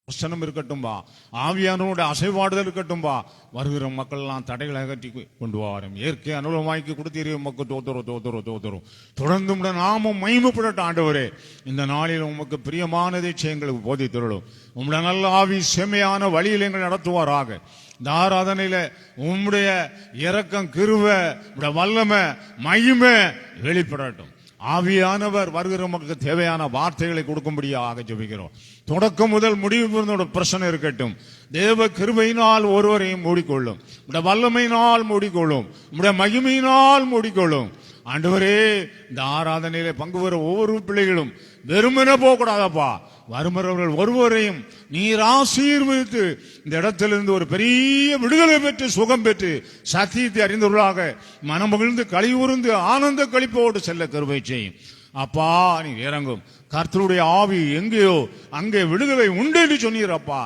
பிரசனம் இருக்கட்டும்பா, ஆவியானவருடைய அசைவாடுதல் இருக்கட்டும்பா. வருகிற மக்கள் எல்லாம் தடைகளை அகற்றி கொண்டு வரும். இயற்கை அனுபவமாக்கி கொடுத்தீரே உமக்கு தோத்தரும். தொடர்ந்து நாமும் மகிமைப்படட்டும் ஆண்டவரே. இந்த நாளில் உமக்கு பிரியமானதை எங்களுக்கு போதித்தருளும். உம்முடைய நல்ல ஆவி செம்மையான வழியில் எங்களை நடத்துவாராக. இந்த ஆராதனையில உம்முடைய இரக்கம், கிருபை, வல்லமை, மகிமை வெளிப்படட்டும். ஆவியானவர் வருகிற மக்களுக்கு தேவையான வார்த்தைகளை கொடுக்கும்படியாக ஜெபிக்கிறோம். தொடக்கம் முதல் முடிவு பிரச்சனை இருக்கட்டும். தேவ கிருபையினால் ஒருவரையும் மூடிக்கொள்ளும். வல்லமையினால் மூடிக்கொள்ளும். மகிமையினால் மூடிக்கொள்ளும். ஆண்டவரே, இந்த ஆராதனையில பங்கு பெற ஒவ்வொரு பிள்ளைகளும் வெறுமனே போகக்கூடாதப்பா. வருமரவர்கள் ஒருவரையும் நீர் ஆசீர்வதித்து இந்த இடத்திலிருந்து ஒரு பெரிய விடுதலை பெற்று சுகம் பெற்று சத்தியத்தை அறிந்தவர்களாக மனமகிழ்ந்து களிவுருந்து ஆனந்த களிப்போடு செல்ல கிருபை செய்யும். அப்பா, நீ இறங்கும். கர்த்தருடைய ஆவி எங்கேயோ அங்கே விடுதலை உண்டு என்று சொன்னீரப்பா.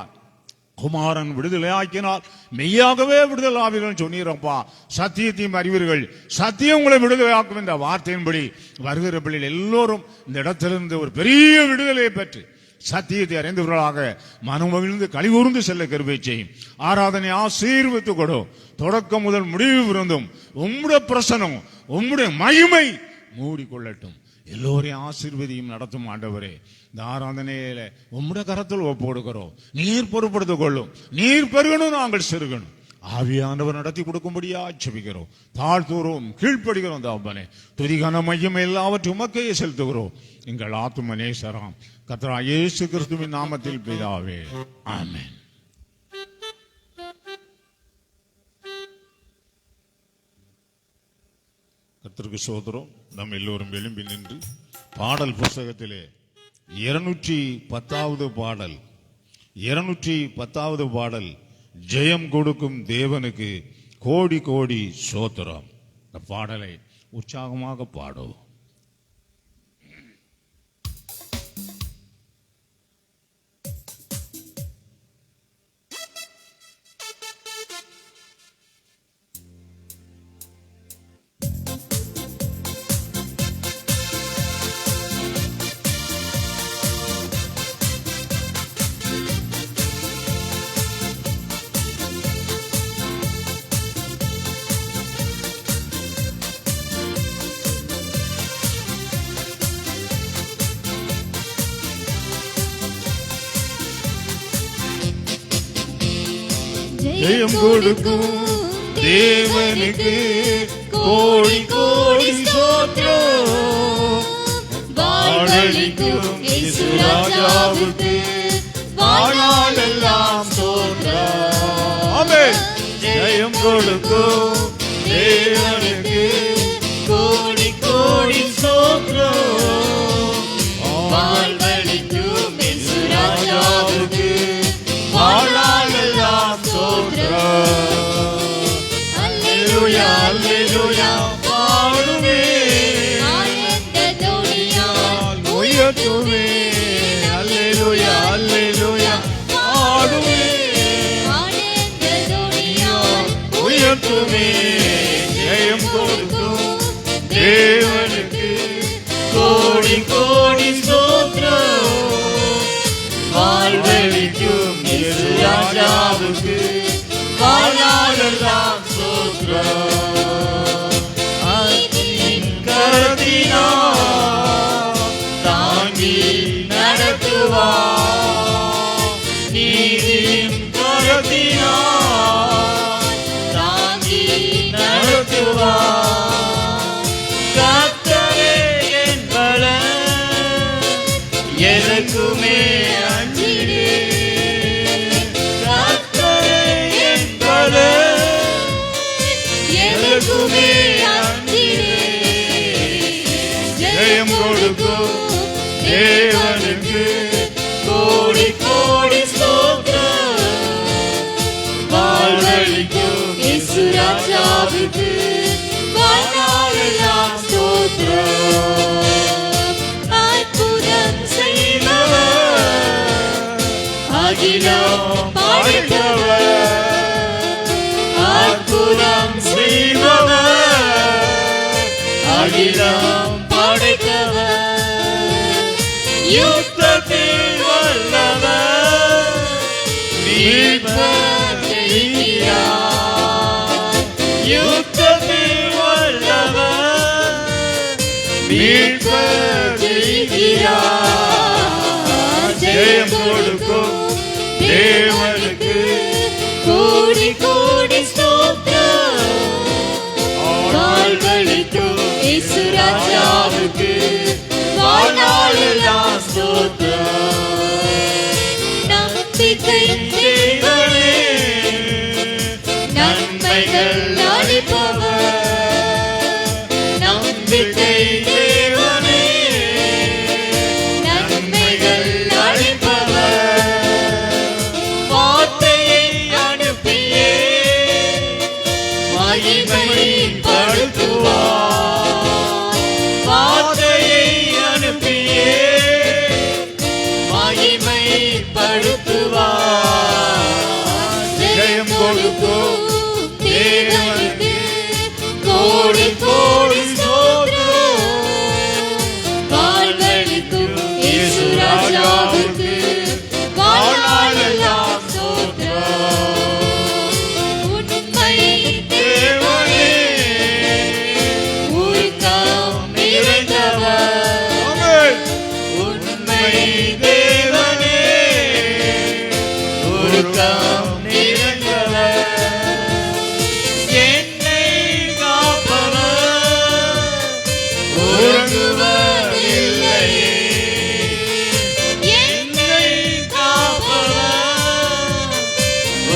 குமாரன் விடுதலை ஆக்கினால் மெய்யாகவே விடுதலை ஆவீர்கள் சொன்னீரப்பா. சத்தியத்தையும் அறிவீர்கள், சத்தியம் உங்களை விடுதலை ஆக்கும் என்ற வார்த்தையின்படி வருகிற பிள்ளைகள் எல்லோரும் இந்த இடத்திலிருந்து ஒரு பெரிய விடுதலையை பெற்று சத்தியத்தை அறிந்தவர்களாக மனமகிழ்ந்து களிகூர்ந்து செல்ல கிருபை செய்யும். ஆராதனை ஆசீர்வதித்துக் கொடு. தொடக்கம் முதல் முடிவு இருந்தும் உம்முடைய பிரசனம், உம்முடைய மகிமை மூடிக்கொள்ளட்டும். எல்லோரையும் ஆசீர்வதியும் நடத்தும் ஆண்டவரே. இந்த ஆராதனையில உம்முடைய கரத்தில் ஒப்புக்கொடுக்கிறோம். நீர் பொறுப்படுத்திக் கொள்ளும். நீர் பெருகணும், நாங்கள் சிறுகணும். ஆவியானவர் நடத்தி கொடுக்கும்படியா ஜெபிக்கிறோம். தாழ்த்துகிறோம், கீழ்ப்படுகிறோம். தாப்பனே, துதிகான மையம் எல்லாவற்றையும் உமக்கையே செலுத்துகிறோம். எங்கள் ஆத்தும நேசராம் கர்த்தராகிய இயேசு கிறிஸ்துவின் நாமத்தில் பிதாவே, ஆமென். கர்த்தருக்கு ஸ்தோத்திரம். நம்ம எல்லோரும் எழும்பி நின்று பாடல் புஸ்தகத்திலே 210வது பாடல், 210வது பாடல், ஜெயம் கொடுக்கும் தேவனுக்கு கோடி கோடி ஸ்தோத்திரம். இந்த பாடலை உற்சாகமாக பாடுவோம். ஜெயம் கொடுக்கும் தேவனுக்கு கோடி கோடி ஸ்தோத்திரம். வாழளிக்கும் இயேசு ராஜாவுக்கு வாழ்நாளெல்லாம் ஸ்தோத்திரம். ஆமென். ஜெயம் கொடுக்கும் தேவனுக்கு கோடி கோடி ஸ்தோத்திரம். வாழ்வளிக்கும் இயேசு ராஜாவுக்கு வாழ்நாளெல்லாம் ஸ்தோத்திரம். அல்லேலூயா, அல்லேலூயா பாடுவே, ஆனந்த துதியால் உயர்த்துவே. அல்லேலூயா, அல்லேலூயா பாடுவே, ஆனந்த துதியால் உயர்த்துவே. ஜெயம் கொடுக்கும் தேவனுக்கு கோடி கோடி ஸ்தோத்திரம். வாழ்வளிக்கும் இயேசு ராஜாவுக்கு வாழ்நாளெல்லாம் ஸ்தோத்திரம். நீதியின் கரத்தினால் தாங்கி நடத்துவார். நீதியின் கரத்தினால் தாங்கி நடத்துவார். கர்த்தரே என் பலன், எனக்குமே அஞ்சினே. கர்த்தரே என் பலன், எனக்குமே அஞ்சினே. ஜெயம் கொடுக்கும் தேவனுக்கு கோடி கோடி ஸ்தோத்திரம். வாழ்வளிக்கும் இயேசு ராஜாவுக்கு வாழ்நாளெல்லாம் ஸ்தோத்திரம். அற்புதம் செய்பவர், அகிலம் படைத்தவர். அற்புதம் செய்பவர், அகிலம் படைத்தவர். யுத்தத்தில் வல்லவர், வருகிறார். ஜெயம் கொடுக்கும் தேவனுக்கு கோடி கோடி ஸ்தோத்திரம். வாழ்வளிக்கும் இயேசு ராஜாவுக்கு வாழ்நாளெல்லாம் ஸ்தோத்திரம். நம்பிக்கை தேவனே, நன்மைகள் அளிப்பவர். நம்பிக்கை தேவனே, நன்மைகள் அளிப்பவர். வார்த்தையை அனுப்பியே மகிமைப்படுத்துவார். வார்த்தையை அனுப்பியே மகிமைப்படுத்துவார். ஜெயம் கொடுக்கும் தேவனுக்கு கோடி கோடி ஸ்தோத்திரம். வாழ்வளிக்கும் இயேசு ராஜாவுக்கு வாழ்நாளெல்லாம் ஸ்தோத்திரம். உண்மை தேவனே, உருக்கம் நிறைந்தவர். உண்மை தேவனே, உருக்கம் நிறைந்தவர். என்னை காப்பவர் உறங்குவதில்லையே. என்னை காப்பவர்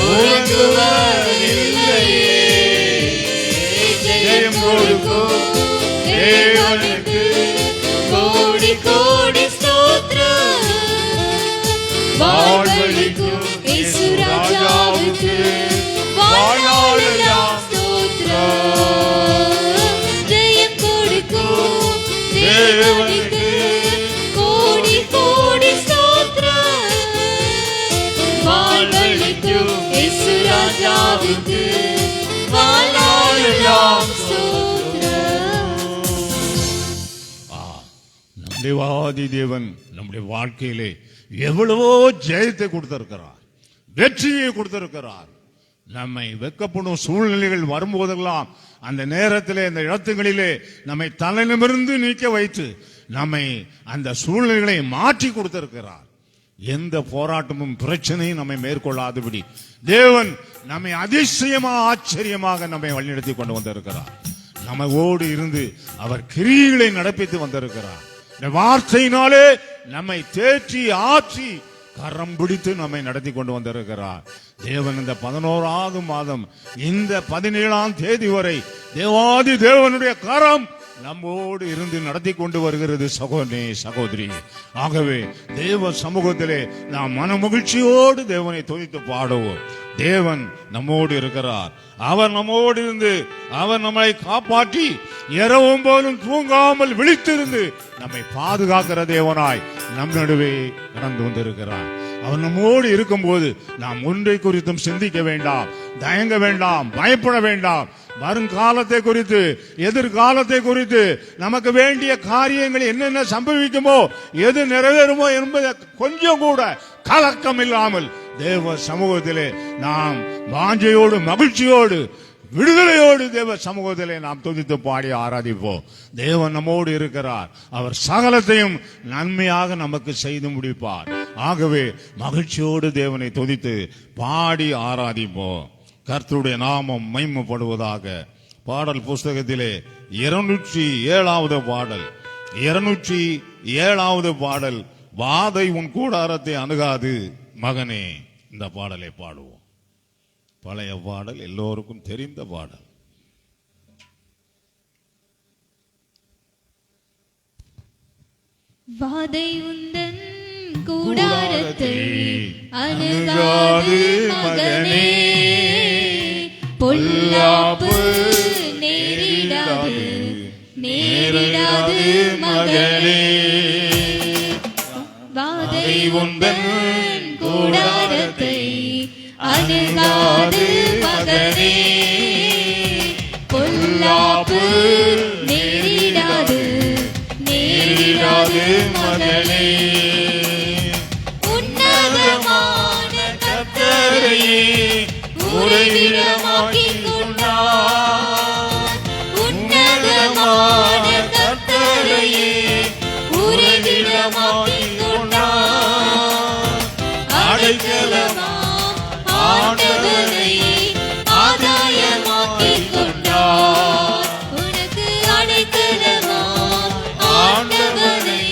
உறங்குவதில்லையே. ஜெயம் கொடுக்கும் தேவனுக்கு கோடி கோடி ஸ்தோத்திரம். வாழ்வளிக்கும் இயேசு ராஜாவுக்கு வாழ்நாளெல்லாம் ஸ்தோத்திரம். ஜெயம் கொடுக்கும் தேவனுக்கு கோடி கோடி ஸ்தோத்திரம். வாழ்வளிக்கும் இயேசு ராஜாவுக்கு வாழ்நாளெல்லாம் ஸ்தோத்திரம். தேவாதி தேவன் நம்முடைய வாழ்க்கையிலே எவ்வளவோ ஜெயத்தை கொடுத்திருக்கிறார், வெற்றியை கொடுத்திருக்கிறார். நம்மை வெட்கப்படும் சூழ்நிலைகள் வரும்போதெல்லாம் அந்த நேரத்திலே, அந்த இடத்துகளிலே நம்மை தலைநிமிர்ந்து நீக்க வைத்து நம்மை அந்த சூழ்நிலைகளை மாற்றி கொடுத்திருக்கிறார். எந்த போராட்டமும் பிரச்சனையும் நம்மை மேற்கொள்ளாதபடி தேவன் நம்மை அதிசயமாக ஆச்சரியமாக நம்மை வழிநடத்தி கொண்டு வந்திருக்கிறார். நம்மோடு இருந்து அவர் கிரியைகளை நடப்பித்து வந்திருக்கிறார். இந்த வார்த்தையினாலே நம்மை தேற்றி ஆற்றி கரம் பிடித்து நம்மை நடத்தி கொண்டு வந்திருக்கிறார். தேவன் இந்த 11ஆவது மாதம் இந்த 17ஆம் தேதி வரை தேவாதி தேவனுடைய கரம் நம்மோடு இருந்து நடத்தி கொண்டு வருகிறது சகோதரனே, சகோதரி. ஆகவே தேவ சமூகத்திலே நாம் மன மகிழ்ச்சியோடு தேவனை துதித்து பாடுவோம். தேவன் நம்மோடு இருக்கிறார். அவர் நம்மோடு இருந்து அவர் நம்மை காப்பாற்றி இரவும் போலும் தூங்காமல் விழித்திருந்து நம்மை பாதுகாக்கிற தேவனாய் நம் நடுவே நடந்து வந்திருக்கிறார். அவர் நம்மோடு இருக்கும்போது நாம் ஒன்றை குறித்தும் சிந்திக்க வேண்டாம், தயங்க வேண்டாம், பயப்பட வேண்டாம். வருங்காலத்தை குறித்து, எதிர்காலத்தை குறித்து, நமக்கு வேண்டிய காரியங்கள் என்னென்ன சம்பவிக்குமோ, எது நிறைவேறுமோ என்பதை கொஞ்சம் கூட கலக்கம் இல்லாமல் தேவ சமூகத்திலே நாம் வாஞ்சையோடு, மகிழ்ச்சியோடு, விடுதலையோடு தேவ சமூகத்திலே நாம் துதித்து பாடி ஆராதிப்போம். தேவன் நம்மோடு இருக்கிறார். அவர் சகலத்தையும் நன்மையாக நமக்கு செய்து முடிப்பார். ஆகவே மகிழ்ச்சியோடு தேவனை துதித்து பாடி ஆராதிப்போம். கர்த்தருடைய நாமம் மகிமைப்படுவதாக. பாடல் புஸ்தகத்திலே 207வது பாடல், 207வது பாடல், வாதை உன் கூடாரத்தை அணுகாது மகனே. இந்த பாடலை பாடுவோம். பழைய பாடல், எல்லோருக்கும் தெரிந்த பாடல். வாதை உந்தன் கூடாரத்தை அணுகாது மகனே, பொல்லாப்பு நேரிடாது நேரிடாது மகனே. வாதை உந்தன் கூடாரத்தை அணுகாது மகனே, பொல்லாப்பு நேரிடாது நேரிடாது மகனே. உன்னதமான கர்த்தரையே உறைவிடமாக்கிக் கொண்டார். உன்னதமான கர்த்தரையே உறைவிடமாக்கிக் அடைக்கலமாம் ஆண்டவரை ஆதாயமாக்கிக் கொண்டார். உனக்கு அடைக்கலமாம் ஆண்டவரை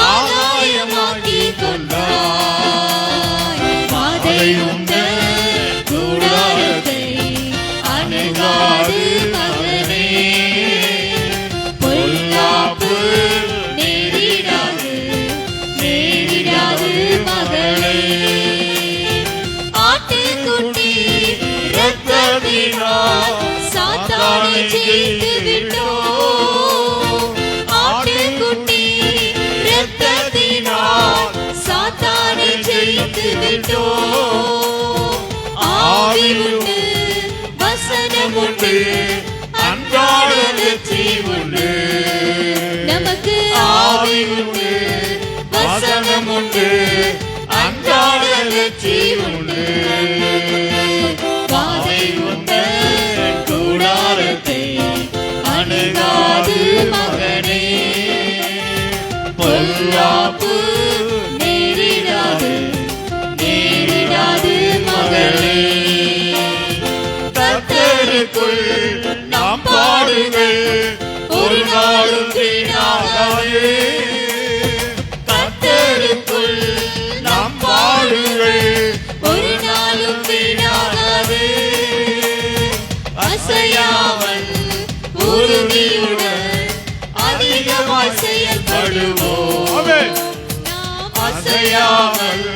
ஆதாயமாக்கிக் கொண்டார். பாதை உண்ட கூடாரத்தை அணுகாது மகனே, பொல்லாப்பு நேரிடாது நேரிடாது மகளே. ஆட்டுக்குட்டி இரத்தத்தினால் சாத்தானை ஜெயித்து விட்டோம். ஆட்டுக்குட்டி இரத்தத்தினால் சாத்தானை ஜெயித்து விட்டோம். ஆவி உண்டு வசனம் உண்டு அன்றாட வெற்றி உண்டு. நமக்கு ஆவி உண்டு வசனம் உண்டு அன்றாட வெற்றி உண்டு. வாதை உண்ட கூடாரத்தை அணுகாது மகனே, பொல்லாப்பு நேரிடாது நேரிடாது மகளே. கர்த்தருக்குள் நாம் பாடுங்கள் ஒரு நாளும் வீணாகாதே. கர்த்தருக்குள் நாம் பாடுங்கள் ஒரு நாளும் வீணாகாதே. அசையாமல் உறுதியுடன் அதிகமாய் செயல்படுவோம். நாம் அசையாமல்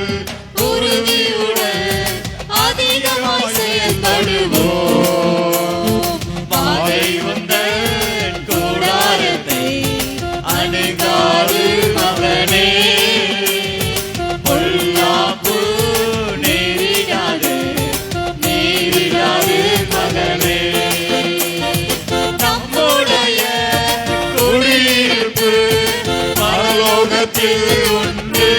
உறுதியுடன் அதிகமாய் செயல்படுவோம். பாதை வந்த கூடாரத்தை அணுகாது மகனே, பொல்லாப்பு நேரிடாது நேரிடாது மகனே. நம்முடைய குடியிருப்பு பரலோகத்தில் உண்டு.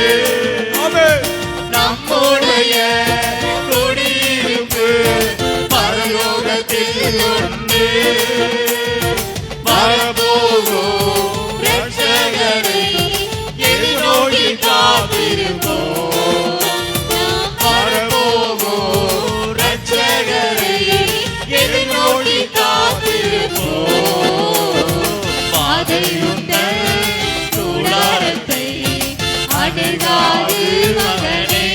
நம்முடைய குடியிருப்பு பரலோகத்தில் உண்டு. வரப்போகும் இரட்சகரை எதிர்நோக்கி காத்திருப்போம். வரப்போகும் இரட்சகரை எதிர்நோக்கி காத்திருப்போம். பாதை உண்ட கூடாரத்தை அணுகாது மகனே,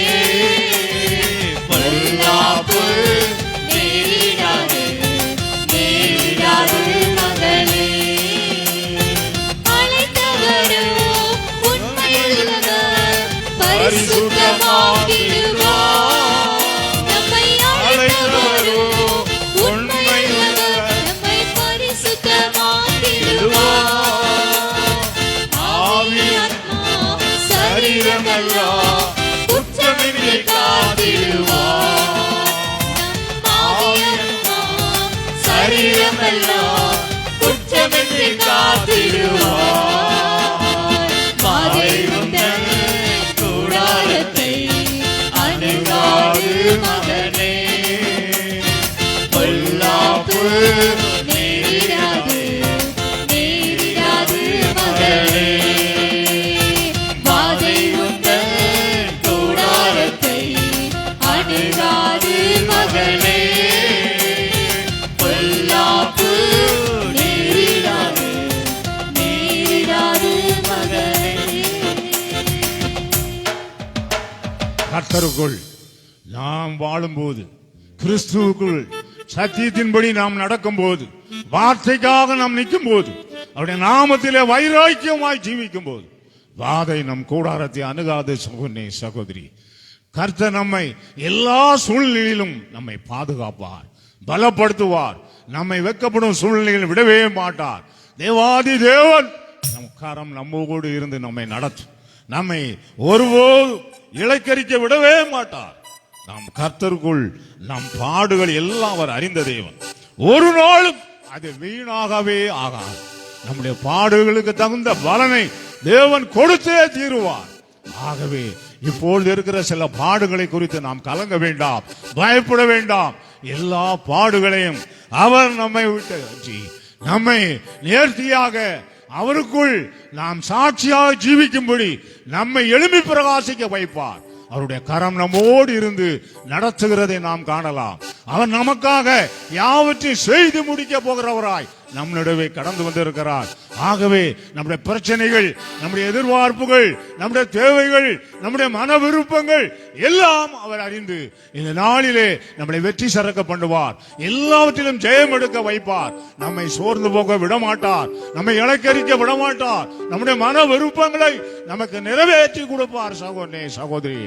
பொல்லாப்பு நேரிடாது நேரிடாது மகளே. அழைத்தவரோ உண்மையுள்ளவர் பரிசுத்தமாக்கிடுவார். நம்மை அழைத்தவரோ உண்மையுள்ளவர் நம்மை பரிசுத்தமாக்கிடுவார். ஆவி ஆத்மா சரீரமெல்லாம் குற்றமின்றி காத்திடுவார். ஆவி ஆத்மா சரீரமெல்லாம் குற்றமின்றி காத்திடுவார். பாதை உண்ட கூடாரத்தை அணுகாது மகனே, பொல்லாப்பு நேரிடாது நேரிடாது மகளே. பாதை உண்ட கூடாரத்தை அணுகாது மகனே, பொல்லாப்பு நேரிடாது நேரிடாது மகளே. கர்த்தருக்குள் நாம் வாழும்போது, கிறிஸ்துவுக்குள் சத்தியத்தின்படி நாம் நடக்கும்போது, வார்த்தைக்காக நாம் நிற்கும் போது, அவருடைய நாமத்திலே வைராக்கியமாய் ஜீவிக்கும் போது, வாதை நம் கூடாரத்தை அணுகாது. சகோதரனே சகோதரி, கர்த்தர் நம்மை எல்லா சூழ்நிலையிலும் நம்மை பாதுகாப்பார், பலப்படுத்துவார். நம்மை வெட்கப்படும் சூழ்நிலையில் விடவே மாட்டார். தேவாதி தேவன் நம் கரம் நம்மோடு இருந்து நம்மை நடத்தும். நம்மை ஒருபோது இளைக்கரிக்க விடவே மாட்டார். நாம் கர்த்தருக்குள் நம் பாடுகள் எல்லாம் அவர் அறிந்த தேவன். ஒரு நாளும் அது வீணாகவே ஆகாது. நம்முடைய பாடுகளுக்கு தகுந்த பலனை தேவன் கொடுத்தே தீருவார். ஆகவே இப்பொழுது இருக்கிற சில பாடுகளை குறித்து நாம் கலங்க வேண்டாம், பயப்பட வேண்டாம். எல்லா பாடுகளையும் அவர் நம்மை விட்டு நம்மை நேர்த்தியாக அவருக்குள் நாம் சாட்சியாக ஜீவிக்கும்படி நம்மை எழுப்பி பிரகாசிக்க வைப்பார். அவருடைய கரம் நம்மோடு இருந்து நடத்துகிறதை நாம் காணலாம். அவர் நமக்காக யாவற்றையும் செய்து முடிக்க போகிறவராய் நம் நடுவே கடந்து வந்திருக்கிறார். ஆகவே நம்முடைய பிரச்சனைகள், நம்முடைய எதிர்பார்ப்புகள், நம்முடைய தேவைகள், நம்முடைய மன விருப்பங்கள் எல்லாம் அவர் அறிந்து இந்த நாளிலே நம்மளை வெற்றி சிறக்க பண்ணுவார். எல்லாவற்றிலும் ஜெயம் எடுக்க வைப்பார். நம்மை சோர்ந்து போக விடமாட்டார். நம்மை இலக்கரிக்க விடமாட்டார். நம்முடைய மன விருப்பங்களை நமக்கு நிறைவேற்றி கொடுப்பார். சகோதரனே, சகோதரி,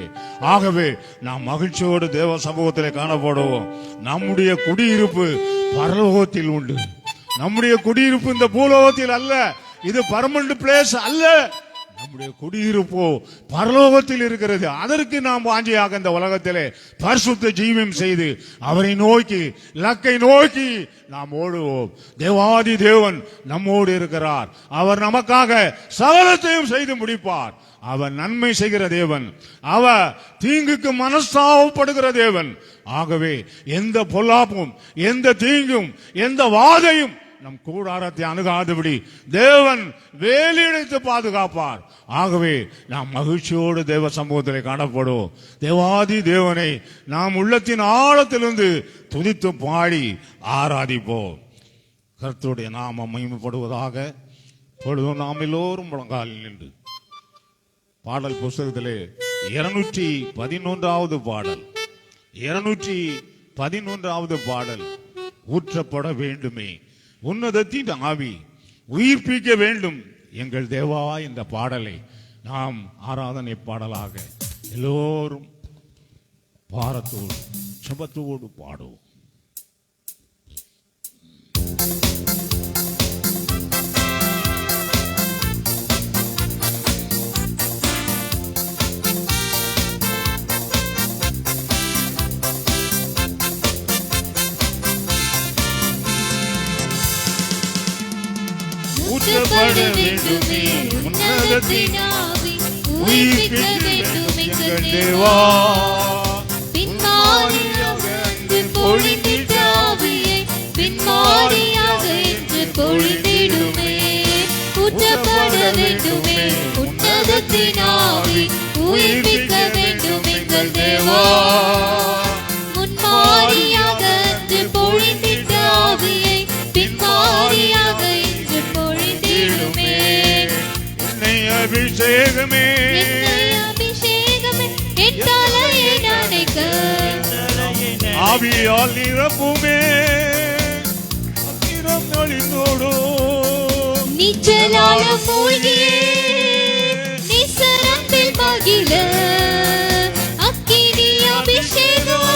ஆகவே நாம் மகிழ்ச்சியோடு தேவ சமூகத்திலே காணப்படுவோம். நம்முடைய குடியிருப்பு பரலோகத்தில் உண்டு. நம்முடைய குடியிருப்பு இந்த பூலோகத்தில் அல்ல. இது பர்மனன்ட் பிளேஸ் அல்ல. நம்முடைய குடியிருப்போ பரலோகத்தில் இருக்கிறது. அதற்கு நாம் வாஞ்சியாக இந்த உலகத்திலே பரிசுத்த ஜீவியம் செய்து அவரை நோக்கி, இலக்கை நோக்கி நாம் ஓடுவோம். தேவாதி தேவன் நம்மோடு இருக்கிறார். அவர் நமக்காக சகலத்தையும் செய்து முடிப்பார். அவர் நன்மை செய்கிற தேவன். அவர் தீங்குக்கு மனஸ்தாபப்படுகிற தேவன். ஆகவே எந்த பொல்லாப்பும், எந்த தீங்கும், எந்த வாதையும் நம் கூடாரத்தை அணுகாதபடி தேவன் வேலியடைத்து பாதுகாப்பார். ஆகவே நாம் மகிழ்ச்சியோடு தேவ சமூகத்திலே காணப்படுவோம். தேவாதி தேவனை நாம் உள்ளத்தின் ஆழத்திலிருந்து துதித்து பாடி ஆராதிப்போம். கர்த்தருடைய நாமம் மகிமைப்படுவதாக. பொழுதும் நாம் எல்லோரும் முழங்காலில் நின்று பாடல் புஸ்தகத்திலே 211வது பாடல், 211வது பாடல், ஊற்றப்பட வேண்டுமே உன்னதத்தின் ஆவி, உயிர்ப்பிக்க வேண்டும் எங்கள் தேவா என்ற பாடலை நாம் ஆராதனை பாடலாக எல்லோரும் பாரத்தோடு சபத்தோடு பாடுவோம். ஊற்றப்பட வேண்டுமே உன்னதத்தின் ஆவி, உயிர்ப்பிக்க வேண்டும் எங்கள் தேவா. பின்மாரியாக என்று பொழிந்திட்ட ஆவியை பின்மாரியாக என்று பொழிந்திடுமே. ஊற்றப்பட வேண்டுமே உன்னதத்தின் ஆவி, உயிர்ப்பிக்க வேண்டும் எங்கள் தேவா. முன்மாரியாக என்று பொழிந்திட்ட ஆவியை பின்மாரியாக என்று பொழிந்திடுமே. என்னை அபிஷேகமே, அபிஷேகமே என் தலையை நனைக்க, ஆவியால் நிரப்புமே, அக்கிரம் நலிந்தோடோ, நீச்சலால மூழ்கியே நிசரத்தில் மகிழ, அக்கினி அபிஷேகம்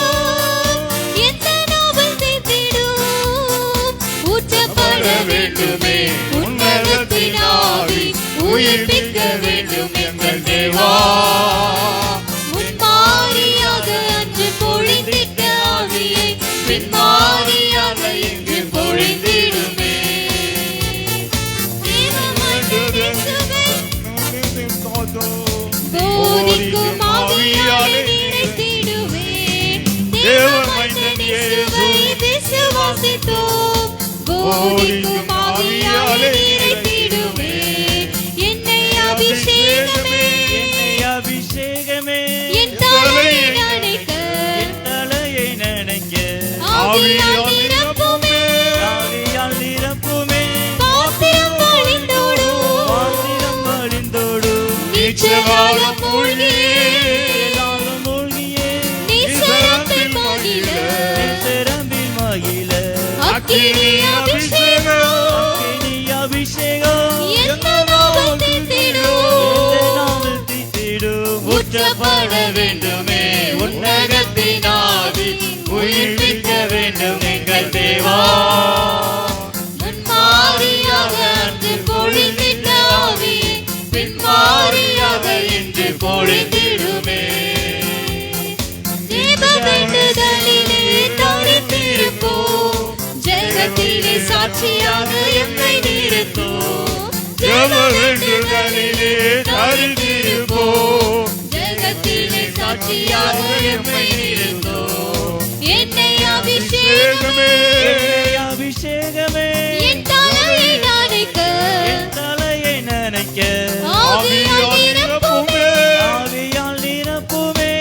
எந்த நாவல் தீர்த்திடும். ஊற்றப்பட வேண்டுமே உன்னதத்தின் ஆவி, உயிர்ப்பிக்க வேண்டும் எங்கள் தேவா. முன்மாரியாக அன்று பொழிந்திட்ட ஆவியை பின்மாரியாக இன்று பொழிந்திடுமே. போதிக்கும் ஆவியாலே நினைத்திடுவே, தேவ மனிதன் இயேசுவை விசுவாசித்தோம். போதிக்கும் ஆவியாலே நினைத்திடுவே, என்னை அபிஷேகமே, என்னை அபிஷேகமே என் தலையை நனைக்க, என் தலையை நனைக்க, ஆவியால் நிரப்புமே, ஆவியால் நிரப்புமே, பாத்திரம் வழிந்தோடும், பாத்திரம் வழிந்தோடும், நீச்சலால மூழ்கியே நீச்சலால மூழ்கியே நிசரத்தில் மகிழ, நிசரத்தில் மகிழ, அக்கினி அபிஷேகம் அக்கினி அபிஷேகம் எந்த நாவல் தீர்த்திடும். எந்த நாவில் தீட்டிடும். ஊற்றப்பட வேண்டுமே உன்னதத்தின் ஆவி, உயிர்ப்பிக்க வேண்டும் எங்கள் தேவா. முன்மாரியாக அன்று பொழிந்திட்ட ஆவி, பின்மாரியாக இன்று பொழிந்திடுமே. தேவ வேண்டுதலிலே தரித்திருப்போம், ஜெகத்திலே சாட்சியாக எம்மை நிறுத்தோம். தேவ வேண்டுதலிலே தரித்திருப்போம், ஜெகத்திலே சாட்சியாக எம்மை நிறுத்தோம். என்னை அபிஷேகமே, என்னை அபிஷேகமே என் தலையை நனைக்க, என் தலையை நனைக்க, ஆவியால் நிரப்புமே, ஆவியால் நிரப்புமே,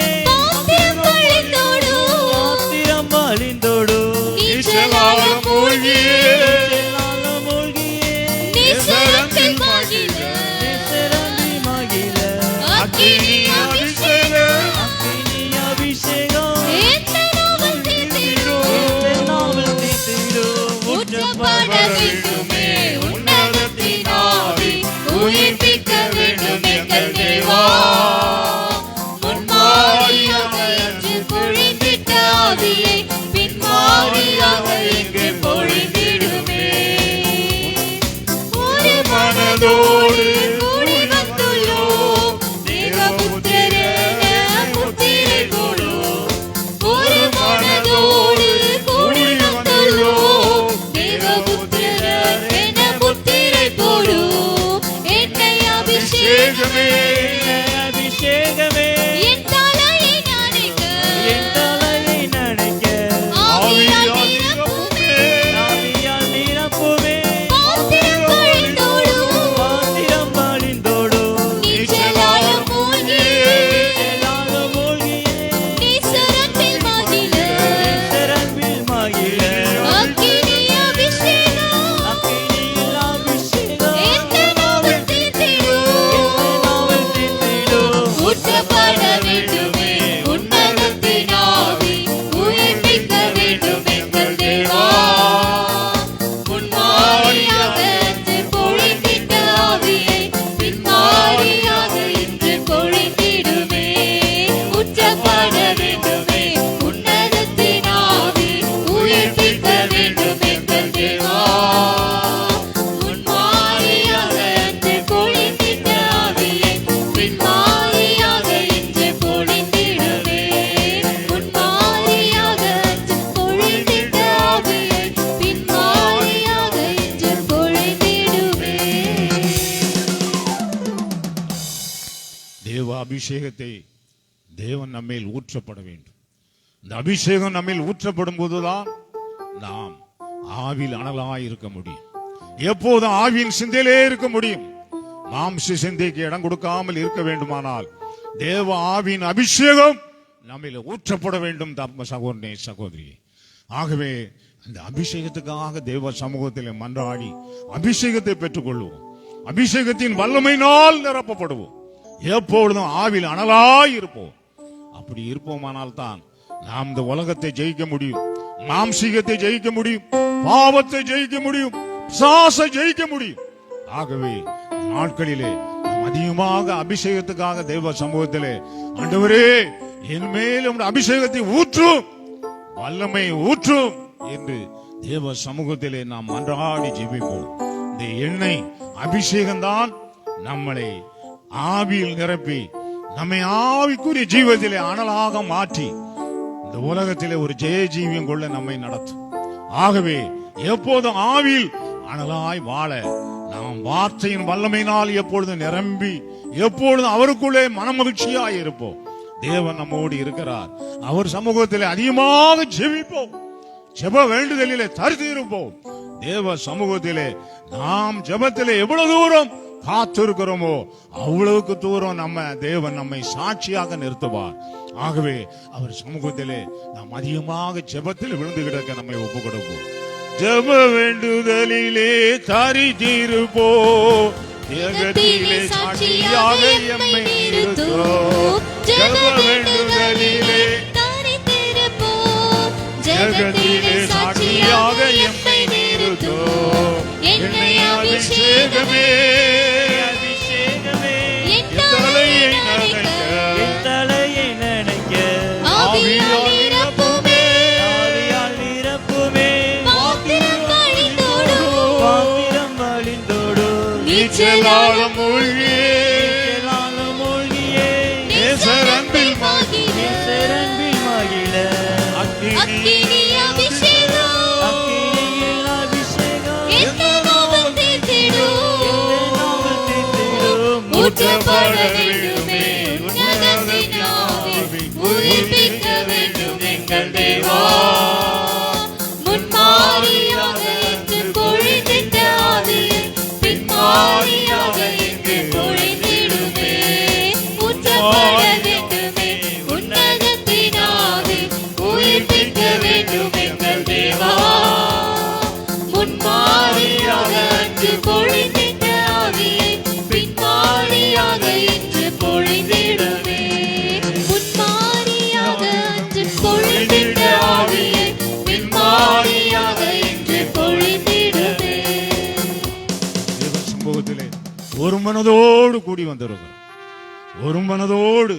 அபிஷேகத்தை தேவன் நம்மேல் ஊற்றப்பட வேண்டும். இந்த அபிஷேகம் நம்மேல் ஊற்றப்படும் போதுதான் நாம் ஆவியில் அனலாய் இருக்க முடியும். எப்போதும் ஆவியின் சிந்தையிலே இருக்க முடியும். மாம்ச சிந்தைக்கு இடம் கொடுக்காமல் இருக்க வேண்டுமானால் தேவ ஆவியின் அபிஷேகம் நம்மில் ஊற்றப்பட வேண்டும். தம்ம சகோதரனே, சகோதரி, ஆகவே அந்த அபிஷேகத்துக்காக தேவ சமூகத்தில் மன்றாடி அபிஷேகத்தை பெற்றுக்கொள்வோம். அபிஷேகத்தின் வல்லமையினால் நிரப்பப்படுவோம். எப்பொழுதும் ஆவியில் அனலாய் இருப்போம். அப்படி இருப்போமானால் தான் நாம் இந்த உலகத்தை ஜெயிக்க முடியும், மாம்சீகத்தை ஜெயிக்க முடியும், பாவத்தை ஜெயிக்க முடியும், பிசாசை ஜெயிக்க முடியும். ஆகவே நாட்களிலே நாம் அதிகமாக அபிஷேகத்துக்காக தேவ சமூகத்திலே, ஆண்டவரே என் மேல் உம்முடைய அபிஷேகத்தை ஊற்றும், வல்லமை ஊற்றும் என்று தேவ சமூகத்திலே நாம் மன்றாடி ஜெபிப்போம். இந்த எண்ணெய் அபிஷேகம்தான் நம்மளை ஆவியில் நிரப்பி நம்மை ஆவிக்குரிய ஜீவத்திலே அனலாக மாற்றி இந்த உலகத்திலே ஒரு ஜெய ஜீவியம் கொள்ள நம்மை நடத்தும். ஆகவே எப்போதும் ஆவியில் அனலாய் வாழ நாம் வார்த்தையின் வல்லமையினால் எப்பொழுதும் நிரம்பி எப்பொழுதும் அவருக்குள்ளே மனமகிழ்ச்சியாய் இருப்போம். தேவன் நம்மோடு இருக்கிறார். அவர் சமூகத்திலே அதிகமாக ஜெபிப்போம். ஜெப வேண்டுதலிலே தரித்து இருப்போம். தேவ சமூகத்திலே நாம் ஜெபத்திலே எவ்வளவு தூரம் காத்திருக்கிறோமோ அவ்வளவுக்கு தூரம் தேவன் நம்மை சாட்சியாக நிறுத்துவார். ஆகவே அவர் சமூகத்திலே நாம் அதிகமாக ஜெபத்தில் விழுந்து கிடக்க நம்மை ஒப்பு கொடுப்போம். ஜெப வேண்டுதலிலே தரித்திருப்போம். ஜெகத்திலே சாட்சியாக எம்மை நிறுத்தும். ஜெப வேண்டுதலிலே தரித்திருப்போம். ஜெகத்திலே சாட்சியாக எம்மை நிறுத்தும். என்னை அபிஷேகமே, அபிஷேகமே என் தலையை நனைக்க, என் தலையை நனைக்க ஆவியால் நிரப்புமே. ஆவியால் நிரப்புமே. பாத்திரம் வழிந்தோடும், பாத்திரம் வழிந்தோடும். நீச்சலாலும் மூழ்கியே, நீச்சலாலும் மூழ்கியே நேசரன்பில் மகிழ, நேசரன்பில் மகிழ. அக்கினி அபிஷேகம், அக்கினியில் அபிஷேகம் என் நாமம் தீர்த்திடும். என் நாமத்தில் தீர்த்திடும். ஊற்றப்பட வேண்டுமே உன்னதத்தின் ஆவி, உயிர்ப்பிக்க வேண்டும் எங்கள் தேவா. முன்மாரியாக என்று பொழிந்திட்ட ஆவியை பின்மாரியாக இங்கு பொழிந்திடுமே. ஊற்றப்பட வேண்டுமே உன்னதத்தின் ஆவி, உயிர்ப்பிக்க வேண்டும் எங்கள் தேவா. முன்மாரியாக என்று பொழிந்திட்ட ஆவியை பின்மாரியாக இன்று பொழிந்திடுமே. முன்மாரியாக அன்று பொழிந்திட்ட ஆவியை பின்மாரியாக இன்று பொழிந்திடுமே. தேவ சமூகத்திலே ஒரு மனதோடு கூடி வந்திருக்கிறோம். ஒரு மனதோடு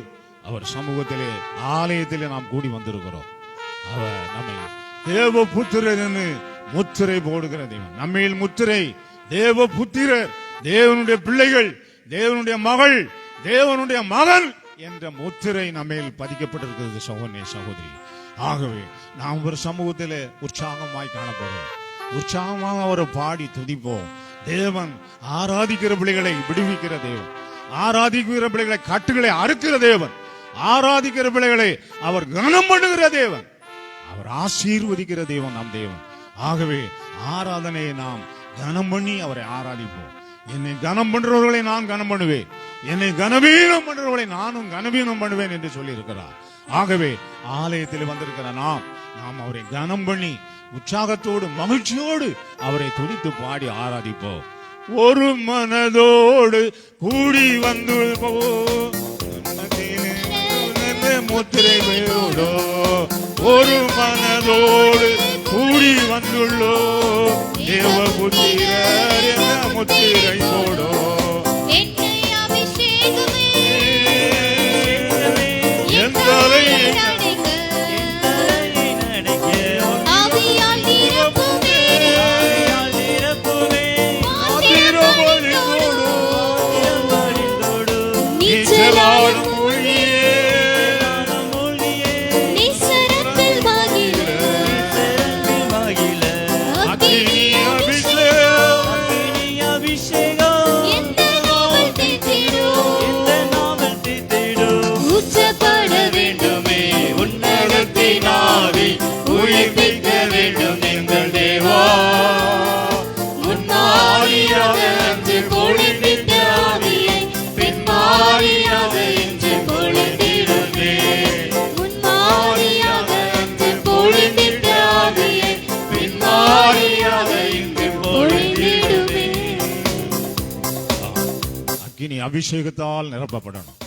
அவர் சமூகத்திலே ஆலயத்திலே நாம் கூடி வந்திருக்கிறோம். அவர் நம்மை தேவ புத்திரர் என்று முத்திரை போடுகிற தேவன். நம்மையில் முத்திரை தேவ புத்திரர், தேவனுடைய பிள்ளைகள், தேவனுடைய மகள், தேவனுடைய மகன் என்ற முத்திரை நம்மேல் பதிக்கப்பட்டிருக்கிறது. சகோதரனே, சகோதரி, ஆகவே நாம் ஒரு சமூகத்திலே உற்சாகமாய் காணப்படுவோம். உற்சாகமாக அவரை பாடி துதிப்போம். தேவன் ஆராதிக்கிற பிள்ளைகளை விடுவிக்கிற தேவன், ஆராதிக்கிற பிள்ளைகளை கட்டுகளை அறுக்கிற தேவன், ஆராதிக்கிற பிள்ளைகளை அவர் கனம் பண்ணுகிற தேவன், அவர் ஆசீர்வதிக்கிற தேவன் நம் தேவன். ஆகவே ஆராதனையை நாம் கனம் பண்ணி அவரை ஆராதிப்போம். என்னை கனம் பண்றவர்களை நான் கனம் பண்ணுவேன், என்னை கனவீனம் பண்றவர்களை நானும் கனவீனம் பண்ணுவேன் என்று சொல்லி இருக்கிறார். ஆகவே ஆலயத்தில் வந்திருக்கிற நாம் அவரை கனம் பண்ணி உற்சாகத்தோடு மகிழ்ச்சியோடு அவரை துதித்து பாடி ஆராதிப்போம். ஒரு மனதோடு கூடி வந்து முத்திரை போடோ, ஒரு மனதோடு கூடி வந்துள்ளோ, தேவ புத்திரர் என்ற முத்திரை போடோ. என்னை அபிஷேகமே, என் தலையை நனைக்க, தலையை நனைக்க. ஆவியால் நிரப்புமே. ஆவியால் நிரப்புமே. பாத்திரம் வழிந்தோடும், பாத்திரம் வழிந்தோடும். நீச்சலாடும் மூழ்கியே, நானும் மூழ்கியே நேசரன்பில் மகிழ, நேசரன்பில் மகிழ. அக்கினி அக்கினி அபிஷேகம், அக்கினி அபிஷேகம் என் நாமம் ஆவினாவி உயிர்ப்பிக்க வேண்டும் எங்கள் தேவா. முன்மாறியாக அன்று பொழிந்திட்ட ஆவியை பின்மாறியாக இன்று பொழிந்திடுமே. முன்மாறியாக அன்று பொழிந்திட்ட ஆவியை பின்மாறியாக இன்று பொழிந்திடுமே. அக்கினி அபிஷேகத்தால் நிரப்பப்படணும்.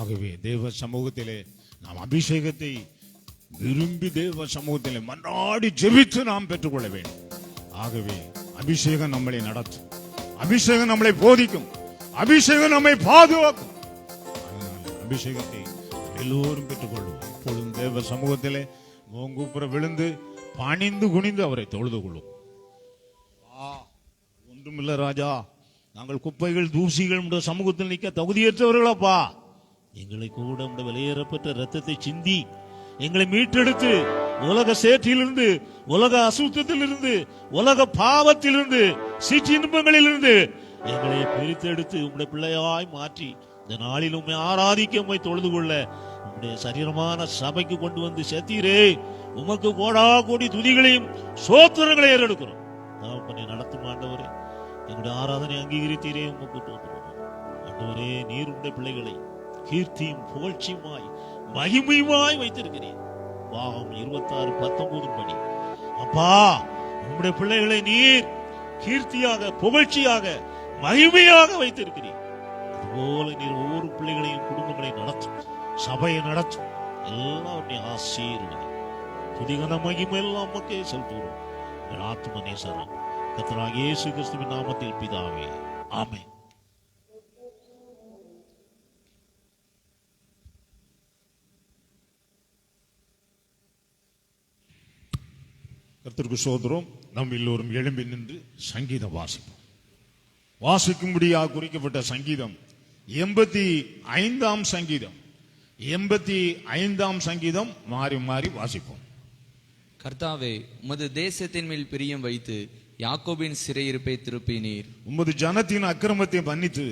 ஆகவே தேவ சமூகத்திலே நாம் அபிஷேகத்தை விரும்பி தேவ சமூகத்திலே மன்றாடி ஜெபித்து நாம் பெற்றுக்கொள்ள வேண்டும். ஆகவே அபிஷேகம் நம்மளை நடத்தும், அபிஷேகம் நம்மளை போதிக்கும், அபிஷேகம் நம்மை பாதுகாக்கும். அதனால அபிஷேகத்தை எல்லோரும் பெற்றுக்கொள்வோம். இப்பொழுதும் தேவ சமூகத்திலே மூங்குப்புற விழுந்து பணிந்து குனிந்து அவரை தொழுது கொள்வோம். ஒன்றுமில்ல ராஜா, நாங்கள் குப்பைகள் தூசிகள் உடைய சமூகத்தில் நிற்க தகுதியற்றவர்களப்பா. எங்களை கூட உடைய விலையேறப்பட்ட ரத்தத்தை சிந்தி எங்களை மீட்டெடுத்து உலக சேற்றிலிருந்து, உலக அசுத்தத்திலிருந்து, உலக பாவத்திலிருந்து, சிற்றின்பங்களிலிருந்து எங்களை பிரித்தெடுத்து உம்முடைய பிள்ளையாய் மாற்றி இந்த நாளில் உம்மை ஆராதிக்க உம்மை தொழுது கொள்ள உம்முடைய சரீரமான சபைக்கு கொண்டு வந்து சேர்த்தீரே. உமக்கு கோடா கோடி துதிகளையும் சோத்திரங்களை ஏறெடுக்கிறோம். தகப்பனை நடத்தும் ஆண்டவரே, எங்களுடைய ஆராதனை அங்கீகரித்தீரே, உமக்கு தோற்றுகிறோம். ஆண்டவரே, நீர் உடைய பிள்ளைகளை கீர்த்தியும் புகழ்ச்சியுமாய் மகிமையுமாய் வைத்திருக்கிறேன். பாகம் 26:19 படி அப்பா, உம்முடைய பிள்ளைகளை நீர் கீர்த்தியாக, புகழ்ச்சியாக, மகிமையாக வைத்திருக்கிறீர். அதுபோல நீர் ஒவ்வொரு பிள்ளைகளையும், குடும்பங்களை நடத்தும், சபையை நடத்தும், எல்லாவற்றையும் ஆசீர்வதி. துதிகன மகிமை எல்லாம் மக்கே செலுத்துகிறோம். எங்கள் ஆத்ம நேசரம் கர்த்தராகிய இயேசு கிறிஸ்துவின் நாமத்தில் பிதாவே, ஆமென். கர்த்தருக்கு சோதரம். நம் எல்லோரும் எழும்பி நின்று சங்கீதம் வாசிப்போம். வாசிக்கும்படியாக குறிக்கப்பட்ட சங்கீதம் 85ஆம் சங்கீதம். 85ஆம் சங்கீதம் மாறி மாறி வாசிப்போம். கர்த்தாவே, உமது தேசத்தின் மேல் பிரியம் வைத்து யாக்கோபின் சிறையிருப்பை திருப்பினீர். உமது ஜனத்தின் அக்கிரமத்தை மன்னித்து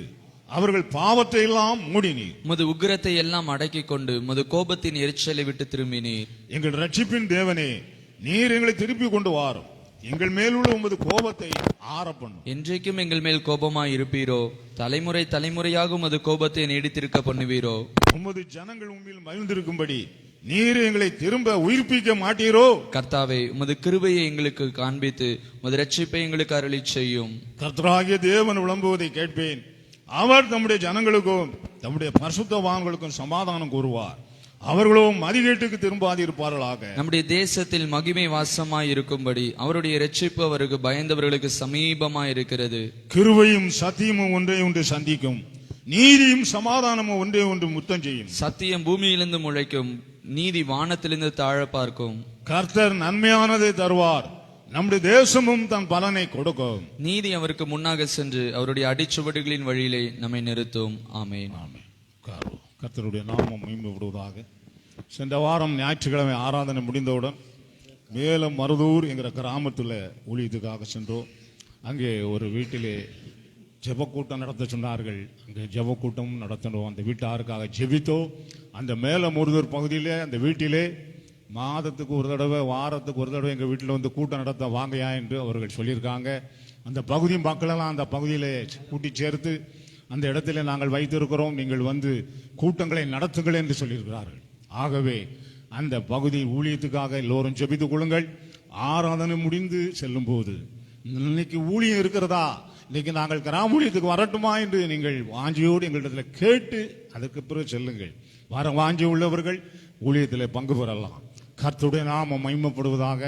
அவர்கள் பாவத்தை எல்லாம் மூடினீர். உமது உக்கிரத்தை எல்லாம் அடக்கிக் கொண்டு உமது கோபத்தின் எரிச்சலை விட்டு திரும்பினீர். எங்கள் ரட்சிப்பின் தேவனே, நீர் எங்களை திருப்பி கொண்டு வாரும். எங்கள் மேலுள்ள உமது கோபத்தை ஆறப்பண்ணும். என்றைக்கும் எங்கள் மேல் கோபமாய் இருப்பீரோ? தலைமுறை தலைமுறையாக உமது கோபத்தை நீடித்திருக்க பண்ணுவீரோ? உமது ஜனங்கள் உம்மில் மகிழ்ந்திருக்கும்படி நீர் எங்களை திரும்ப உயிர்ப்பிக்க மாட்டீரோ? கர்த்தாவே, உமது கிருபையை எங்களுக்கு காண்பித்து உமது ரட்சிப்பை எங்களுக்கு அருளிச் செய்யும். கர்த்தராகிய தேவன் விளம்புவதை கேட்பேன். அவர் தம்முடைய ஜனங்களுக்கும் தம்முடைய பரிசுத்தவான்களுக்கும் சமாதானம் கூறுவார். அவர்களும் மதிகேட்டுக்கு திரும்பாதிருப்பார்களாக. நம்முடைய தேசத்தில் மகிமை வாசமாய் இருக்கும்படி அவருடைய இரட்சிப்பு அவருக்கு பயந்தவர்களுக்கு சமீபமாய் இருக்கிறது. கிருபையும் சத்தியமும் ஒன்றே ஒன்று சந்திக்கும், நீதியும் சமாதானமும் ஒன்றே ஒன்று முத்தம் செய்யும். சத்தியம் பூமியிலிருந்து முளைக்கும், நீதி வானத்திலிருந்து தாழ பார்க்கும். கர்த்தர் நன்மையானதை தருவார், நம்முடைய தேசமும் தன் பலனை கொடுக்கும். நீதி அவருக்கு முன்னாக சென்று அவருடைய அடிச்சுவடுகளின் வழியிலே நம்மை நிறுத்தும். ஆமென். ஆமென். கர்த்தருடைய நாமம் மகிமைப்படுவதாக. சென்ற வாரம் ஞாயிற்றுக்கிழமை ஆராதனை முடிந்தவுடன் மேலும் மருதூர் என்கிற கிராமத்தில் ஊழியத்துக்காக சென்றோம். அங்கே ஒரு வீட்டிலே ஜெபக்கூட்டம் நடத்த சொன்னார்கள். அங்கே ஜெபக்கூட்டம் நடத்தணும். அந்த வீட்டாருக்காக ஜெபித்தோம். அந்த மேல மருதூர் பகுதியிலே அந்த வீட்டிலே மாதத்துக்கு ஒரு தடவை, வாரத்துக்கு ஒரு தடவை எங்கள் வீட்டில் வந்து கூட்டம் நடத்த வாங்கயா என்று அவர்கள் சொல்லியிருக்காங்க. அந்த பகுதி மக்களெல்லாம் அந்த பகுதியிலே கூட்டி சேர்த்து அந்த இடத்துல நாங்கள் வைத்திருக்கிறோம், நீங்கள் வந்து கூட்டங்களை நடத்துங்கள் என்று சொல்லியிருக்கிறார்கள். ஆகவே அந்த பகுதி ஊழியத்துக்காக எல்லோரும் ஜெபித்துக் கொள்ளுங்கள். ஆராதனை முடிந்து செல்லும் போது இன்னைக்கு ஊழியம் இருக்கிறதா, இன்னைக்கு நாங்கள் கிராம ஊழியத்துக்கு வரட்டுமா என்று நீங்கள் வாஞ்சியோடு எங்களிடத்தில் கேட்டு அதற்கு பிறகு செல்லுங்கள். வர வாஞ்சி உள்ளவர்கள் ஊழியத்தில் பங்கு பெறலாம். கர்த்தருடைய நாமம் மகிமைப்படுவதாக.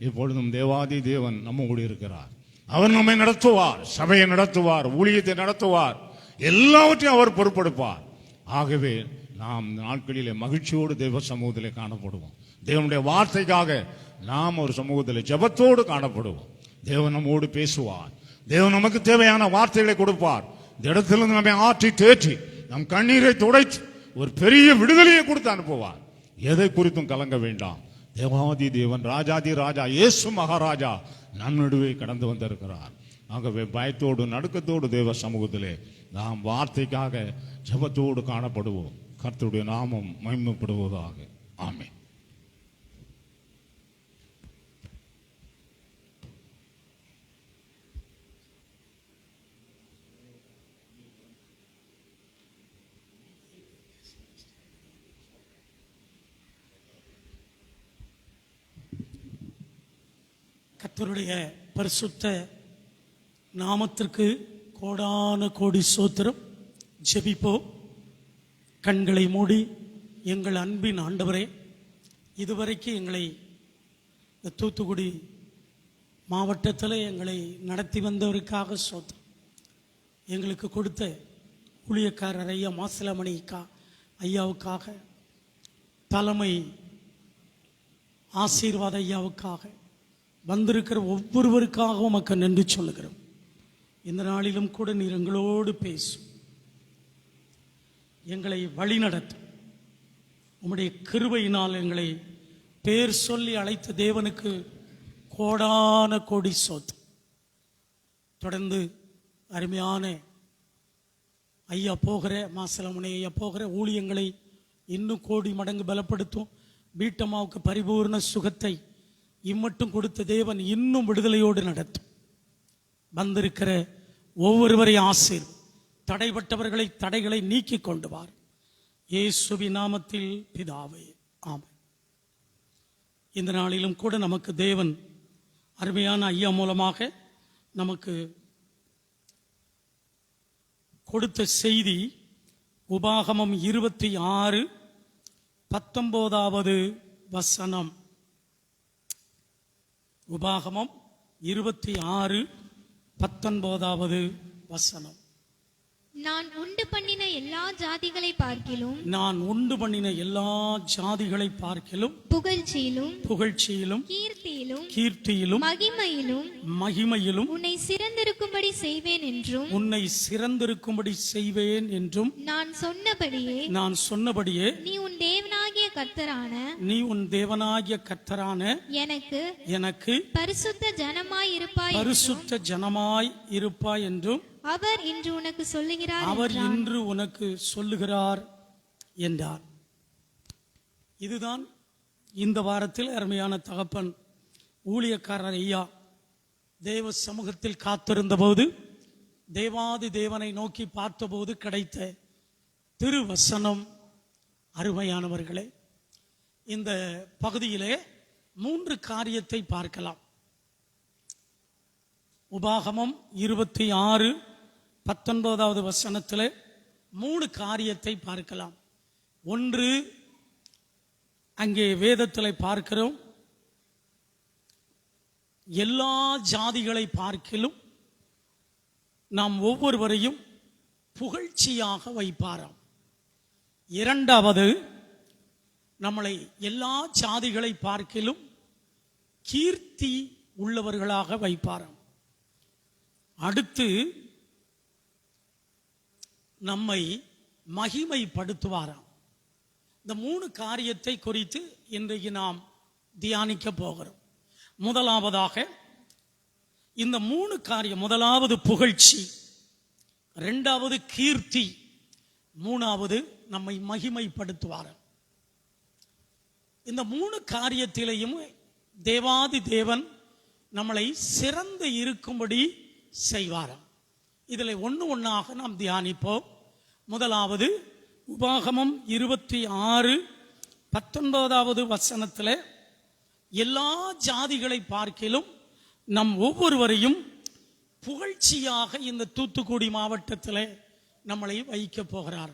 இப்பொழுதும் தேவாதி தேவன் நம்மோடு இருக்கிறார். அவர் நம்மை நடத்துவார், சபையை நடத்துவார், ஊழியத்தை நடத்துவார், எல்லாவற்றையும் அவர் பொறுப்பெடுப்பார். ஆகவே நாம் நாட்களிலே மகிழ்ச்சியோடு தேவ சமூகத்திலே காணப்படுவோம். தேவனுடைய வார்த்தைக்காக நாம் ஒரு சமூகத்தில் ஜெபத்தோடு காணப்படுவோம். தேவன் நம்மோடு பேசுவார். தேவன் நமக்கு தேவையான வார்த்தைகளை கொடுப்பார். இந்த இடத்திலிருந்து நம்மை ஆற்றி தேற்றி நம் கண்ணீரை துடைத்து ஒரு பெரிய விடுதலையை கொடுத்து அனுப்புவார். எதை குறித்தும் கலங்க வேண்டாம். தேவாதி தேவன், ராஜாதி ராஜா, இயேசு மகாராஜா நம் நடுவே கடந்து வந்திருக்கிறார். ஆகவே பயத்தோடு நடுக்கத்தோடு தேவ சமூகத்திலே நாம் வார்த்தைக்காக ஜெபத்தோடு காணப்படுவோம். கர்த்தருடைய நாமம் மகிமைப்படுவதாக. ஆமென். கர்த்தருடைய பரிசுத்த நாமத்திற்கு கோடான கோடி ஸ்தோத்திரம். ஜெபிப்போம். கண்களை மூடி, எங்கள் அன்பின் ஆண்டவரே, இதுவரைக்கும் எங்களை இந்த தூத்துக்குடி மாவட்டத்தில் எங்களை நடத்தி வந்தவருக்காக ஸ்தோத்திரம். எங்களுக்கு கொடுத்த ஊழியக்காரர் ஐயா மாசிலாமணி ஐயாவுக்காக, தலைமை ஆசீர்வாத ஐயாவுக்காக, வந்திருக்கிற ஒவ்வொருவருக்காக உமக்கு நன்றி சொல்லுகிறோம். இந்த நாளிலும் கூட நீர் எங்களோடு பேசும், எங்களை வழிநடத்தும். உம்முடைய கிருபையினால் எங்களை பேர் சொல்லி அழைத்த தேவனுக்கு கோடான கோடி ஸ்தோத்திரம். தொடர்ந்து அருமையான ஐயா போகிற மாசிலாமணி ஐயா போகிற ஊழியங்களை இன்னும் கோடி மடங்கு பலப்படுத்தும். வீட்டம்மாவுக்கு பரிபூர்ண சுகத்தை இம்மட்டும் கொடுத்த தேவன் இன்னும் விடுதலையோடு நடத்தும். வந்திருக்கிற ஒவ்வொருவரையும் ஆசீர், தடைப்பட்டவர்களை தடைகளை நீக்கி கொண்டு வார். இயேசுவின் நாமத்தில் பிதாவே, ஆமென். இந்த நாளிலும் கூட நமக்கு தேவன் அருமையான ஐயா மூலமாக நமக்கு கொடுத்த செய்தி உபாகமம் 26:19 வசனம். உபாகமம் 26:19 வசனம். நான் உண்டு பண்ணின எல்லா ஜாதிகளை பார்க்கிலும், நான் உண்டு பண்ணின எல்லா ஜாதிகளை பார்க்கிலும் புகழ்ச்சியிலும் கீர்த்தியிலும் மகிமையிலும் உன்னை சிறந்திருக்கும்படி செய்வேன் என்றும் நான் சொன்னபடியே நீ உன் தேவனாகிய கர்த்தரான எனக்கு பரிசுத்த ஜனமாய் இருப்பாய் என்றும் அவர் இன்று உனக்கு சொல்லுகிறார் என்றார். இதுதான் இந்த வாரத்தில் அருமையான தகப்பன் ஊழியக்காரர் ஐயா தேவ சமூகத்தில் காத்திருந்த போது, தேவாதி தேவனை நோக்கி பார்த்தபோது கிடைத்த திருவசனம். அருமையானவர்களே, இந்த பகுதியிலே 3 காரியத்தை பார்க்கலாம். உபாகமம் 26:19 வசனத்தில் 3 காரியத்தை பார்க்கலாம். ஒன்று, அங்கே வேதத்தில் பார்க்கிறோம், எல்லா ஜாதிகளை பார்க்கிலும் நாம் ஒவ்வொருவரையும் புகழ்ச்சியாக வைப்பாராம். இரண்டாவது, நம்மளை எல்லா ஜாதிகளை பார்க்கிலும் கீர்த்தி உள்ளவர்களாக வைப்பாராம். அடுத்து, நம்மை மகிமைப்படுத்துவாராம். இந்த 3 காரியத்தை குறித்து இன்றைக்கு நாம் தியானிக்க போகிறோம். முதலாவதாக இந்த 3 காரியம், முதலாவது புகழ்ச்சி, இரண்டாவது கீர்த்தி, மூணாவது நம்மை மகிமைப்படுத்துவாராம். இந்த 3 காரியத்திலையும் தேவாதி தேவன் நம்மளை சிறந்து இருக்கும்படி செய்வாராம். இதில் ஒன்றாக நாம் தியானிப்போம். முதலாவது, உபாகமம் 26:19 வசனத்தில் எல்லா ஜாதிகளை பார்க்கிலும் நம் ஒவ்வொருவரையும் புகழ்ச்சியாக இந்த தூத்துக்குடி மாவட்டத்தில் நம்மளை வைக்க போகிறார்.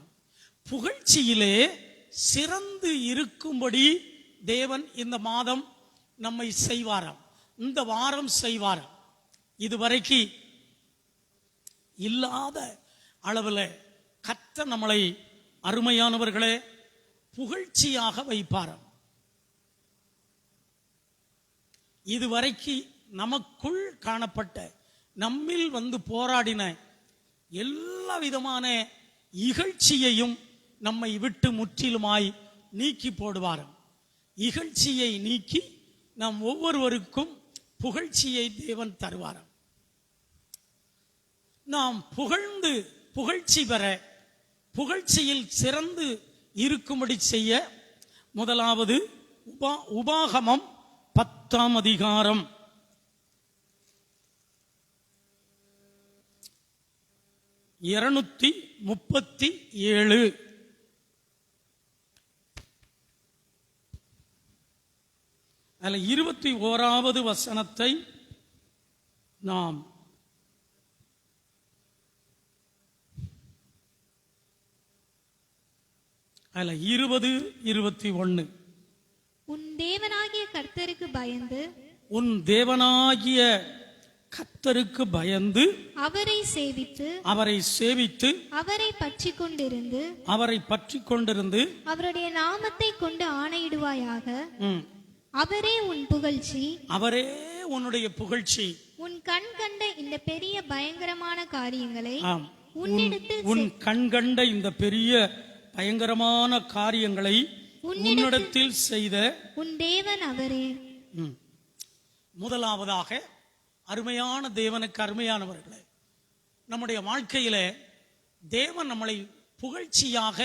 புகழ்ச்சியிலே சிறந்து இருக்கும்படி தேவன் இந்த மாதம் நம்மை செய்வாராம், இந்த வாரம் செய்வாராம். இதுவரைக்கு இல்லாத அளவில் கர்த்தர் நம்மளை, அருமையானவர்களே, புகழ்ச்சியாக வைப்பாராம். இதுவரைக்கு நமக்குள் காணப்பட்ட, நம்மில் வந்து போராடின எல்லா விதமான இகழ்ச்சியையும் நம்மை விட்டு முற்றிலுமாய் நீக்கி போடுவாராம். இகழ்ச்சியை நீக்கி நாம் ஒவ்வொருவருக்கும் புகழ்ச்சியை தேவன் தருவாராம். நாம் புகழ்ச்சி பெற, புகழ்ச்சியில் சிறந்து இருக்கும்படி செய்ய, முதலாவது உபாகமம் 10ஆம் அதிகாரம் 237 அதில் 21வது வசனத்தை நாம் அதில் 20-21 உன் தேவனாகிய கர்த்தருக்கு பயந்து உன் தேவனாகிய கர்த்தருக்கு பயந்து அவரை சேவித்து அவரை சேவித்து அவரை பற்றிக் கொண்டிருந்து அவரை பற்றி கொண்டிருந்து அவருடைய நாமத்தை கொண்டு ஆணையிடுவாயாக. ம், அவரே உன் புகழ்ச்சி, அவரே உன்னுடைய புகழ்ச்சி. உன் கண் கண்ட இந்த பெரிய பயங்கரமான காரியங்களை ஆம், உன்னிடத்தில் உன் கண் கண்ட இந்த பெரிய பயங்கரமான காரியங்களை உன்னிடத்தில் செய்த உன் தேவன் அவரே. ம். முதலாவதாக அருமையான தேவனுக்கு அருமையானவர்களே, நம்முடைய வாழ்க்கையில தேவன் நம்மளை புகழ்ச்சியாக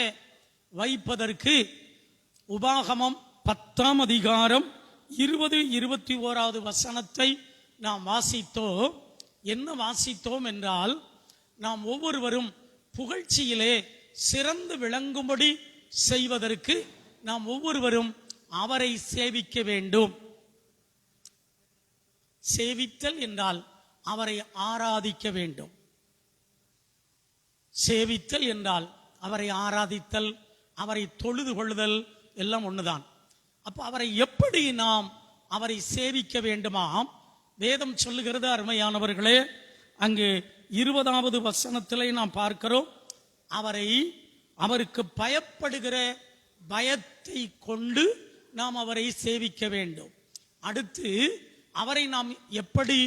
வைப்பதற்கு உபாகமம் 10ஆம் அதிகாரம் 20-21 வசனத்தை நாம் வாசித்தோம். என்ன வாசித்தோம் என்றால், நாம் ஒவ்வொருவரும் புகழ்ச்சியிலே சிறந்து விளங்கும்படி செய்வதற்கு நாம் ஒவ்வொருவரும் அவரை சேவிக்க வேண்டும். சேவித்தல் என்றால் அவரை ஆராதிக்க வேண்டும். சேவித்தல் என்றால் அவரை ஆராதித்தல், அவரை தொழுது கொள்ளுதல் எல்லாம் ஒண்ணுதான். அப்ப அவரை எப்படி நாம் அவரை சேவிக்க வேண்டுமாம் வேதம் சொல்லுகிறது. அருமையானவர்களே, அங்கே 20வது வசனத்திலே நாம் பார்க்கிறோம், அவருக்கு பயப்படுகிற பயத்தை கொண்டு நாம் அவரை சேவிக்க வேண்டும். அடுத்து அவரை நாம் எப்படி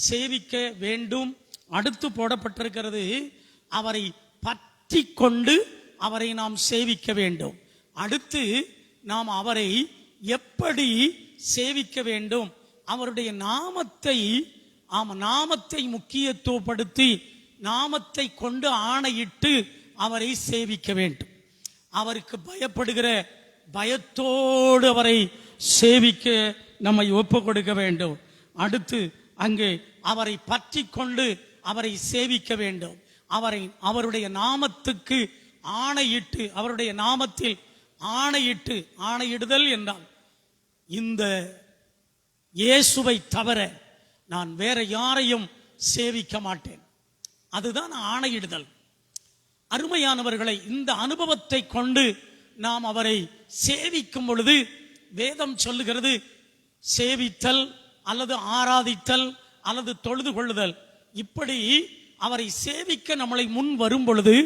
சேவிக்க வேண்டும்? அடுத்து போடப்பட்டிருக்கிறது, அவரை பற்றி கொண்டு அவரை நாம் சேவிக்க வேண்டும். அடுத்து நாம் அவரை எப்படி சேவிக்க வேண்டும்? அவருடைய நாமத்தை முக்கியத்துவப்படுத்தி நாமத்தை கொண்டு ஆணையிட்டு அவரை சேவிக்க வேண்டும். அவருக்கு பயப்படுகிற பயத்தோடு அவரை சேவிக்க நம்மை ஒப்பு கொடுக்க வேண்டும். அடுத்து அங்கே அவரை பற்றி கொண்டு அவரை சேவிக்க வேண்டும். அவருடைய நாமத்துக்கு ஆணையிட்டு, அவருடைய நாமத்தில் ஆணையிடுதல் என்றால், இந்த இயேசுவை தவிர நான் வேற யாரையும் சேவிக்க மாட்டேன், அதுதான் ஆணையிடுதல். அருமையானவர்களை, இந்த அனுபவத்தை கொண்டு நாம் அவரை சேவிக்கும் பொழுது வேதம் சொல்லுகிறது, சேவித்தல் அல்லது ஆராதித்தல் அல்லது தொழுது கொள்ளுதல், இப்படி அவரை சேவிக்க நம்மளை முன் வரும் பொழுது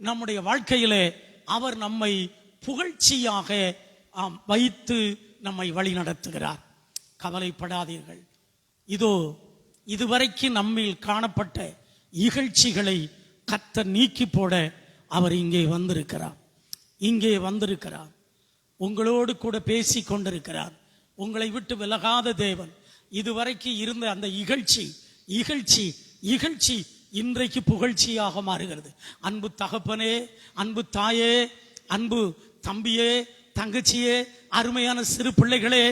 நம்முடைய வாழ்க்கையிலே அவர் நம்மை புகழ்ச்சியாக வைத்து நம்மை வழி நடத்துகிறார். கவலைப்படாதீர்கள், இதோ இதுவரைக்கும் நம்மில் காணப்பட்ட இகழ்ச்சிகளை கர்த்தர் நீக்கி போட அவர் இங்கே வந்திருக்கிறார். உங்களோடு கூட பேசி கொண்டிருக்கிறார். உங்களை விட்டு விலகாத தேவன். இதுவரைக்கும் இருந்த அந்த இகழ்ச்சி இன்றைக்கு புகழ்ச்சியாக மாறுகிறது. அன்பு தகப்பனே, அன்பு தாயே, அன்பு தம்பியே, தங்கச்சியே, அருமையான சிறு பிள்ளைகளே,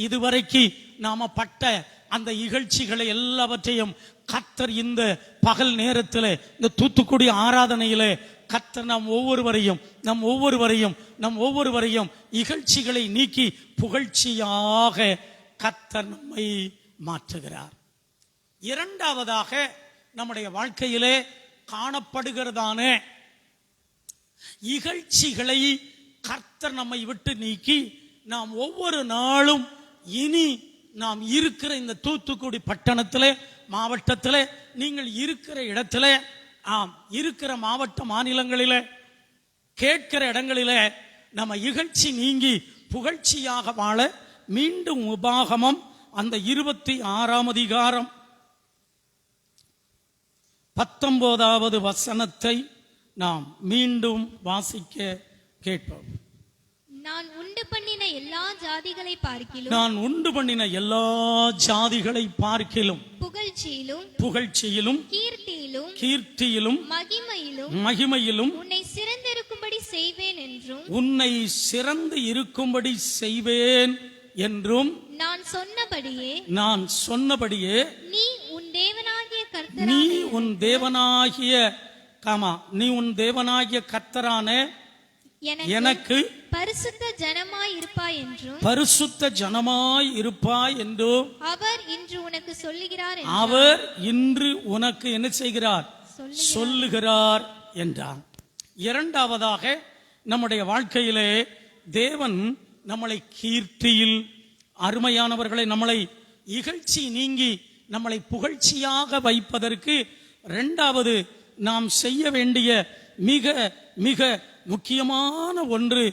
இதுவரைக்கு நாம பட்ட அந்த இகழ்ச்சிகளை எல்லாவற்றையும் கர்த்தர் இந்த பகல் நேரத்தில், இந்த தூத்துக்குடி ஆராதனையிலே கர்த்தர் நம் ஒவ்வொருவரையும் இகழ்ச்சிகளை நீக்கி புகழ்ச்சியாக கர்த்தர் நம்மை மாற்றுகிறார். இரண்டாவதாக நம்முடைய வாழ்க்கையிலே காணப்படுகிறதான இகழ்ச்சிகளை கர்த்தர் நம்மை விட்டு நீக்கி நாம் ஒவ்வொரு நாளும் இனி நாம் இருக்கிற இந்த தூத்துக்குடி பட்டணத்திலே, மாவட்டத்திலே, நீங்கள் இருக்கிற இடத்திலே, இருக்கிற மாவட்ட மாநிலங்களிலே, கேட்கிற இடங்களிலே நம்ம இகழ்ச்சி நீங்கி புகழ்ச்சியாக வாழ மீண்டும் உபாகமம் அந்த 26ஆம் அதிகாரம் 19வது வசனத்தை நாம் மீண்டும் வாசிக்க கேட்போம். நான் உண்டு பண்ணின எல்லா ஜாதிகளை பார்க்கிலும் புகழ்ச்சியிலும் கீர்த்தியிலும் மகிமையிலும் உன்னை சிறந்து இருக்கும்படி செய்வேன் என்றும் நான் சொன்னபடியே நீ உன் தேவனாகிய கர்த்தரான எனக்கு பரிசுத்த ஜனமாய் இருப்பாய் என்றும் பரிசுத்த ஜனமாய் இருப்பாய் என்றும் அவர் இன்று உனக்கு சொல்லுகிறார் அவர் இன்று உனக்கு என்ன செய்கிறார்? சொல்லுகிறார் என்றார். இரண்டாவதாக, நம்முடைய வாழ்க்கையிலே தேவன் நம்மளை கீர்த்தியில், அருமையானவர்களை, நம்மளை இகழ்ச்சி நீங்கி நம்மளை புகழ்ச்சியாக வைப்பதற்கு இரண்டாவது நாம் செய்ய வேண்டிய மிக மிக முக்கியமான ஒன்று,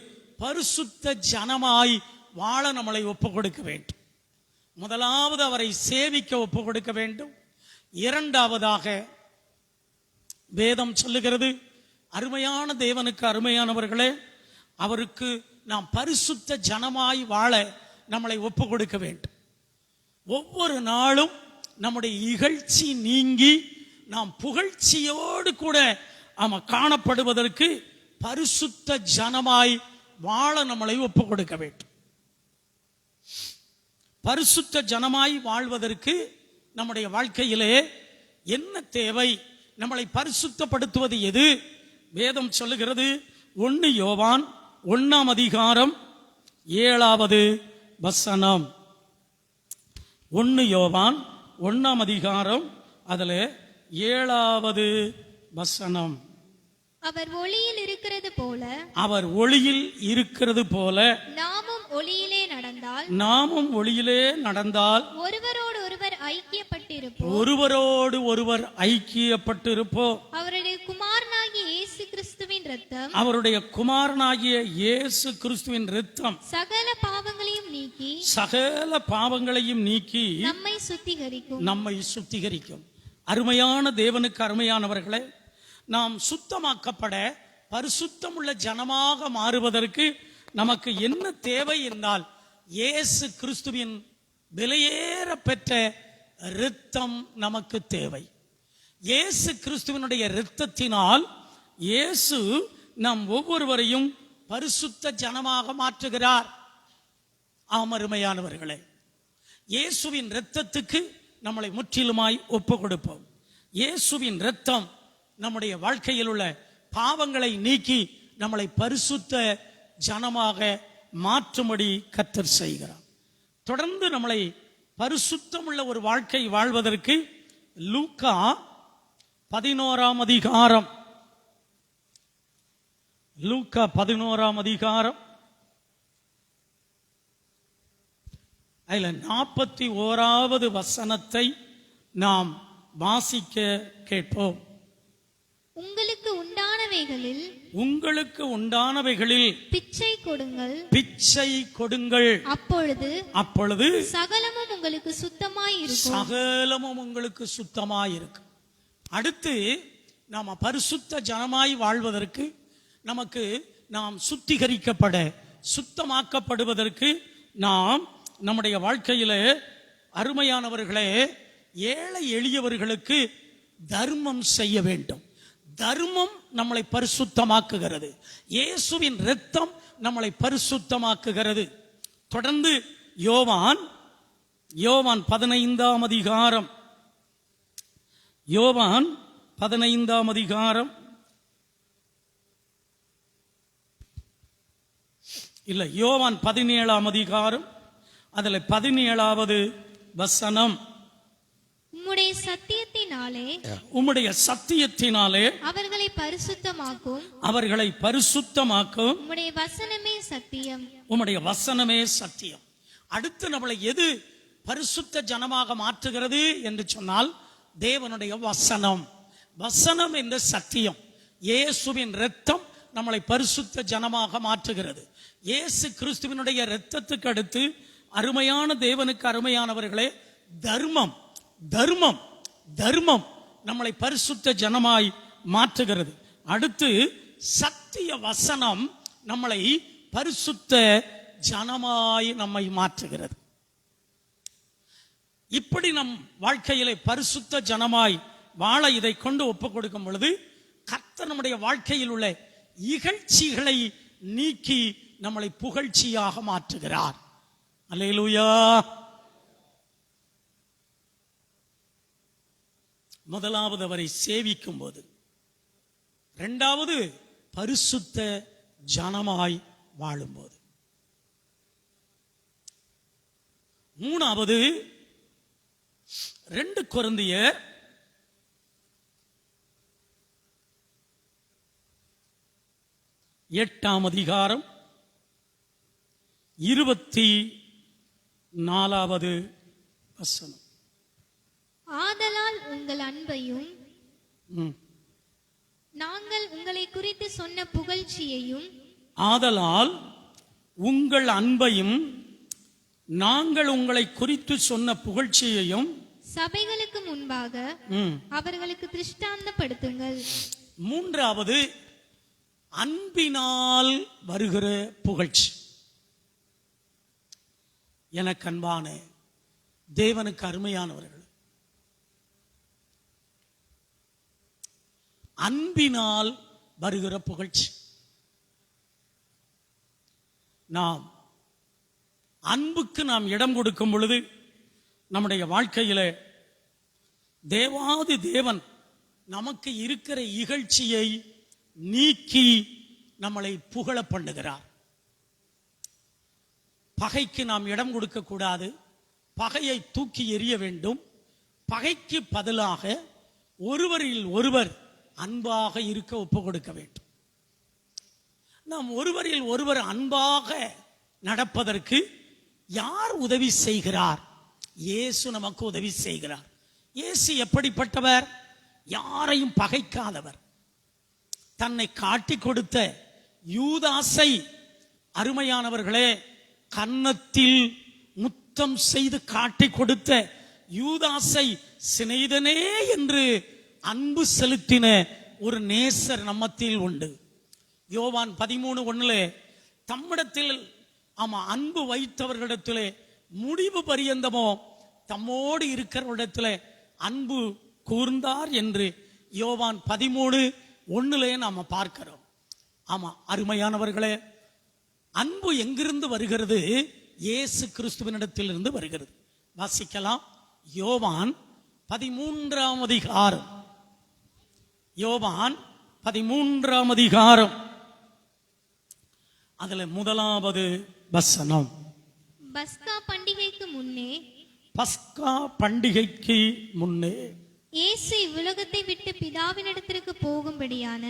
பரிசுத்த ஜனமாய் வாழ நம்மளை ஒப்பு கொடுக்க வேண்டும். முதலாவது அவரை சேவிக்க ஒப்பு கொடுக்க வேண்டும். இரண்டாவதாக வேதம் சொல்லுகிறது, அருமையான தேவனுக்கு அருமையானவர்களே, அவருக்கு நாம் பரிசுத்த ஜனமாய் வாழ நம்மளை ஒப்பு கொடுக்க வேண்டும். ஒவ்வொரு நாளும் நம்முடைய இகழ்ச்சி நீங்கி நாம் புகழ்ச்சியோடு கூட காணப்படுவதற்கு பரிசுத்த ஜனமாய் வாழ நம்மளை ஒப்பு கொடுக்க வேண்டும். பரிசுத்த ஜனமாய் வாழ்வதற்கு நம்முடைய வாழ்க்கையிலே என்ன தேவை? நம்மளை பரிசுத்தப்படுத்துவது எது? வேதம் சொல்லுகிறது, 1 யோவான் 1ஆம் அதிகாரம் 7வது வசனம். 1 யோவான் 1ஆம் அதிகாரம் அதுல 7வது வசனம். அவர் ஒளியில் இருக்கிறது போல, அவர் ஒளியில் இருக்கிறது போல நாமும் ஒளியிலே நடந்தால், நாமும் ஒளியிலே நடந்தால் ஒருவரோடு ஒருவர் ஐக்கியப்பட்டிருப்போம், ஒருவரோடு ஒருவர் ஐக்கியப்பட்டிருப்போம். அவருடைய குமாரனாகிய இயேசு கிறிஸ்துவின் இரத்தம், அவருடைய குமாரனாகிய இயேசு கிறிஸ்துவின் இரத்தம் சகல பாவங்களையும் நீக்கி, சகல பாவங்களையும் நீக்கி நம்மை சுத்திகரிக்கும், நம்மை சுத்திகரிக்கும். அருமையான தேவனுக்கு அருமையானவர்களே, நாம் சுத்தமாக்கப்பட பரிசுத்தம் உள்ள ஜனமாக மாறுவதற்கு நமக்கு என்ன தேவை என்றால், இயேசு கிறிஸ்துவின் விலையேற பெற்ற இரத்தம் நமக்கு தேவை. இயேசு கிறிஸ்துவினுடைய இரத்தத்தினால் இயேசு நம் ஒவ்வொருவரையும் பரிசுத்த ஜனமாக மாற்றுகிறார். அருமையானவர்களே, இயேசுவின் இரத்தத்துக்கு நம்மளை முற்றிலுமாய் ஒப்பு கொடுப்போம். இயேசுவின் இரத்தம் நம்முடைய வாழ்க்கையில் உள்ள பாவங்களை நீக்கி நம்மளை பரிசுத்த ஜனமாக மாற்றும்படி கர்த்தர் செய்கிறார். தொடர்ந்து நம்மளை பரிசுத்தம் உள்ள ஒரு வாழ்க்கை வாழ்வதற்கு லூக்கா 11ஆம் அதிகாரம், லூக்கா 11ஆம் அதிகாரம் அதுல 41வது வசனத்தை நாம் வாசிக்க கேட்போம். உங்களுக்கு உண்டானவைகளில், உங்களுக்கு உண்டானவைகளில் பிச்சை கொடுங்கள், பிச்சை கொடுங்கள், அப்பொழுது அப்பொழுது சகலமும் உங்களுக்கு சுத்தமாய் இருக்கும், சகலமும் உங்களுக்கு சுத்தமாய் இருக்கும். அடுத்து நாம பரிசுத்த ஜனமாய் வாழ்வதற்கு, நமக்கு நாம் சுத்திகரிக்கப்பட, சுத்தமாக்கப்படுவதற்கு நாம் நம்முடைய வாழ்க்கையிலே அருமையானவர்களே, ஏழை எளியவர்களுக்கு தர்மம் செய்ய வேண்டும். தர்மம் நம்மளை பரிசுத்தமாக்குகிறது. இயேசுவின் இரத்தம் நம்மளை பரிசுத்தமாக்குகிறது. தொடர்ந்து யோவான் 15ஆம் அதிகாரம், யோவான் 15ஆம் அதிகாரம் இல்ல, யோவான் 17ஆம் அதிகாரம் அதுல 17வது வசனம். உம்முடைய சத்தியத்தினாலே, உம்முடைய சத்தியத்தினாலே அவர்களை பரிசுத்தமாக்கும், அவர்களை பரிசுத்தமாக்கும், உம்முடைய வசனமே சத்தியம், உம்முடைய வசனமே சத்தியம். அடுத்து நம்மளை எது பரிசுத்த ஜனமாக மாற்றுகிறது என்று சொன்னால், தேவனுடைய வசனம். வசனம் என்ற சத்தியம். இயேசுவின் இரத்தம் நம்மளை பரிசுத்த ஜனமாக மாற்றுகிறது. இயேசு கிறிஸ்துவினுடைய இரத்தத்துக்கு அடுத்து அருமையான தேவனுக்கு அருமையானவர்களே, தர்மம், தர்மம், தர்மம் நம்மளை பரிசுத்த ஜனமாய் மாற்றுகிறது. அடுத்து சத்திய வசனம் நம்மளை பரிசுத்த ஜனமாய் நம்மை மாற்றுகிறது. இப்படி நம் வாழ்க்கையிலே பரிசுத்த ஜனமாய் வாழ இதை கொண்டு ஒப்புக் கொடுக்கும் பொழுது, கர்த்தர் நம்முடைய வாழ்க்கையில் உள்ள இகழ்ச்சிகளை நீக்கி நம்மளை புகழ்ச்சியாக மாற்றுகிறார். அல்லேலூயா. முதலாவது அவரை சேவிக்கும் போது, இரண்டாவது பரிசுத்த ஜனமாய் வாழும்போது. மூணாவது 2 கொரிந்தியர் 8 அதிகாரம் 24 வசனம். ஆதலால் உங்கள் அன்பையும் நாங்கள் உங்களை குறித்து சொன்ன புகழ்ச்சியையும் ஆதலால் உங்கள் அன்பையும் நாங்கள் உங்களை குறித்து சொன்ன புகழ்ச்சியையும் சபைகளுக்கு முன்பாக அவர்களுக்கு திருஷ்டாந்தப்படுத்துங்கள். மூன்றாவது அன்பினால் வருகிற புகழ்ச்சி. எனக்கு அன்பான தேவனுக்கு அருமையானவர்கள், அன்பினால் வருகிற புகழ்ச்சி. நாம் அன்புக்கு நாம் இடம் கொடுக்கும் பொழுது நம்முடைய வாழ்க்கையில தேவாதி தேவன் நமக்கு இருக்கிற இகழ்ச்சியை நீக்கி நம்மளை புகழ பண்ணுகிறார். பகைக்கு நாம் இடம் கொடுக்க கூடாது. பகையை தூக்கி எறிய வேண்டும். பகைக்கு பதிலாக ஒருவரில் ஒருவர் அன்பாக இருக்க ஒப்பு கொடுக்க வேண்டும். நாம் ஒருவரில் ஒருவர் அன்பாக நடப்பதற்கு யார் உதவி செய்கிறார்? இயேசு நமக்கு உதவி செய்கிறார். இயேசு எப்படிப்பட்டவர்? யாரையும் பகைக்காதவர். தன்னை காட்டிக் கொடுத்த யூதாசை, அருமையானவர்களே, கன்னத்தில் முத்தம் செய்து காட்டிக் கொடுத்த யூதாசை சிநேகிதனே என்று அன்பு செலுத்தின ஒரு நேசர் நம்மத்தில் உண்டு. யோவான் 13:1 தம்மிடத்தில் அன்பு வைத்தவர்களிடத்திலே முடிவு பரியந்தமோ தம்மோடு இருக்கிறவரிடத்திலே அன்பு கூர்ந்தார் என்று யோவான் 13:1 நாம பார்க்கிறோம். ஆமா, அருமையானவர்களே, அன்பு எங்கிருந்து வருகிறது? இயேசு கிறிஸ்துவினிடத்திலிருந்து வருகிறது. வாசிக்கலாம். யோவான் 13 அதிகாரம். யோவான் 13 அதிகாரம், அதுல 1வது வசனம். பஸ்கா பண்டிகைக்கு முன்னே, பஸ்கா பண்டிகைக்கு முன்னே இயேசு இவ்வுலகத்தை விட்டு பிதாவினிடத்திற்கு போகும்படியான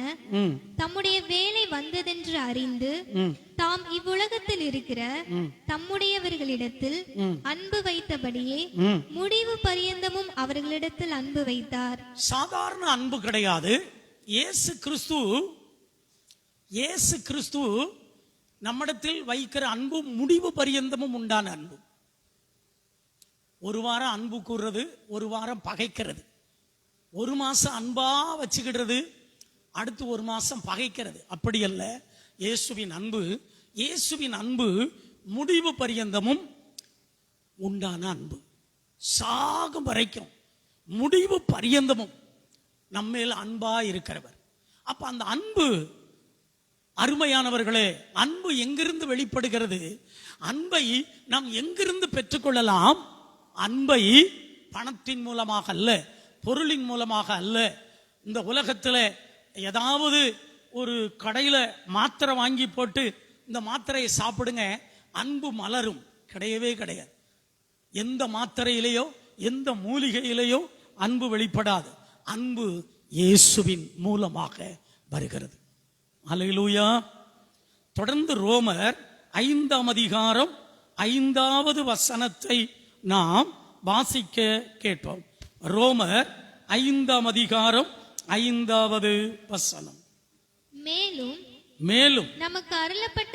தம்முடைய வேலை வந்ததென்று அறிந்து தாம் இவ்வுலகத்தில் இருக்கிற தம்முடையவர்களிடத்தில் அன்பு வைத்தபடியே முடிவு பரியந்தமும் அவர்களிடத்தில் அன்பு வைத்தார். சாதாரண அன்பு கிடையாது. இயேசு கிறிஸ்து நம்மிடத்தில் வைக்கிற அன்பு முடிவு பரியந்தமும் உண்டான அன்பு. ஒரு வாரம் அன்பு கூறுறது, ஒரு வாரம் பகைக்கிறது. ஒரு மாசம் அன்பா வச்சுக்கிடுறது, அடுத்து ஒரு மாசம் பகைக்கிறது. அப்படி அல்ல இயேசுவின் அன்பு. இயேசுவின் அன்பு முடிவு பரியந்தமும் உண்டான அன்பு. சாகும் வரைக்கும் முடிவு பரியந்தமும் நம்மேல் அன்பா இருக்கிறவர். அப்ப அந்த அன்பு, அருமையானவர்களே, அன்பு எங்கிருந்து வெளிப்படுகிறது? அன்பை நாம் எங்கிருந்து பெற்றுக்கொள்ளலாம்? அன்பை பணத்தின் மூலமாக அல்ல, பொருளின் மூலமாக அல்ல. இந்த உலகத்தில் ஏதாவது ஒரு கடையில மாத்திரை வாங்கி போட்டு இந்த மாத்திரையை சாப்பிடுங்க, அன்பு மலரும், கிடையவே கிடையாது. எந்த மாத்திரையிலேயோ எந்த மூலிகையிலேயோ அன்பு வெளிப்படாது. அன்பு இயேசுவின் மூலமாக வருகிறது. அல்லேலூயா. தொடர்ந்து ரோமர் 5 அதிகாரம் 5வது வசனத்தை நாம் வாசிக்க கேட்போம். ரோமர் 5 அதிகாரம் 5வது வசனம். மேலும் நமக்கு அருளப்பட்ட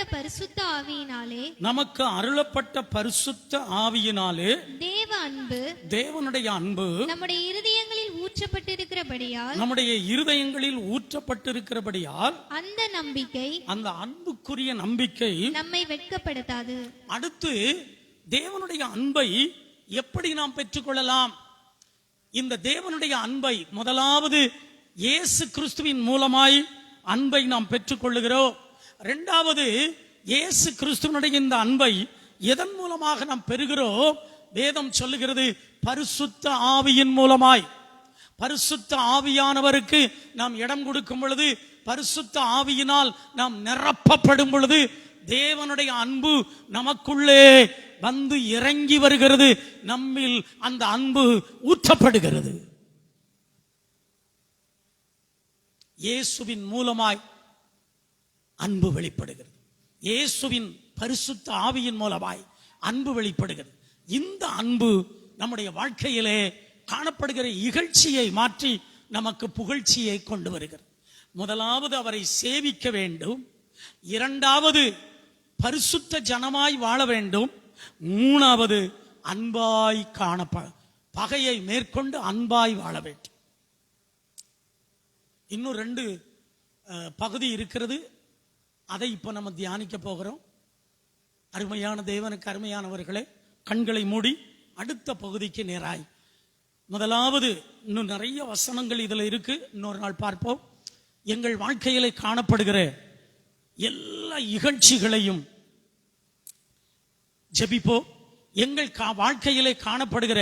பரிசுத்த ஆவியினாலே தேவனுடைய அன்பு நம்முடைய இருதயங்களில் ஊற்றப்பட்டிருக்கிறபடியால் அந்த அன்புக்குரிய நம்பிக்கை நம்மை வெட்கப்படுத்தாது. அடுத்து தேவனுடைய அன்பை எப்படி நாம் பெற்றுக்கொள்ளலாம்? இந்த தேவனுடைய அன்பை முதலாவது இயேசு கிறிஸ்துவின் மூலமாய் அன்பை நாம் பெற்றுக்கொள்ளுகிறோம். இரண்டாவது, இயேசு கிறிஸ்துவனுடைய இந்த அன்பை எதன் மூலமாக நாம் பெறுகிறோம்? வேதம் சொல்லுகிறது, பரிசுத்த ஆவியின் மூலமாய். பரிசுத்த ஆவியானவருக்கு நாம் இடம் கொடுக்கும் பொழுது பரிசுத்த ஆவியினால் நாம் நிரப்பப்படும் பொழுது தேவனுடைய அன்பு நமக்குள்ளே வந்து இறங்கி வருகிறது. நம்மில் அந்த அன்பு ஊற்றப்படுகிறது. இயேசுவின் மூலமாய் அன்பு வெளிப்படுகிறது. இயேசுவின் பரிசுத்த ஆவியின் மூலமாய் அன்பு வெளிப்படுகிறது. இந்த அன்பு நம்முடைய வாழ்க்கையிலே காணப்படுகிற இகழ்ச்சியை மாற்றி நமக்கு புகழ்ச்சியை கொண்டு வருகிறது. முதலாவது அவரை சேவிக்க வேண்டும், இரண்டாவது பரிசுத்த ஜனமாய் வாழ வேண்டும், மூணாவது அன்பாய் பகையை மேற்கொண்டு அன்பாய் வாழ வேண்டும். இன்னும் 2 பகுதி இருக்கிறது. அதை இப்ப நம்ம தியானிக்க போகிறோம். அருமையான தேவனுக்கு அருமையானவர்களே, கண்களை மூடி அடுத்த பகுதிக்கு நேராய். முதலாவது, இன்னும் நிறைய வசனங்கள் இதுல இருக்கு, இன்னொரு நாள் பார்ப்போம். எங்கள் வாழ்க்கையிலே காணப்படுகிற எல்லா இகழ்ச்சிகளையும் ஜெபிப்போம். எங்கள் வாழ்க்கையிலே காணப்படுகிற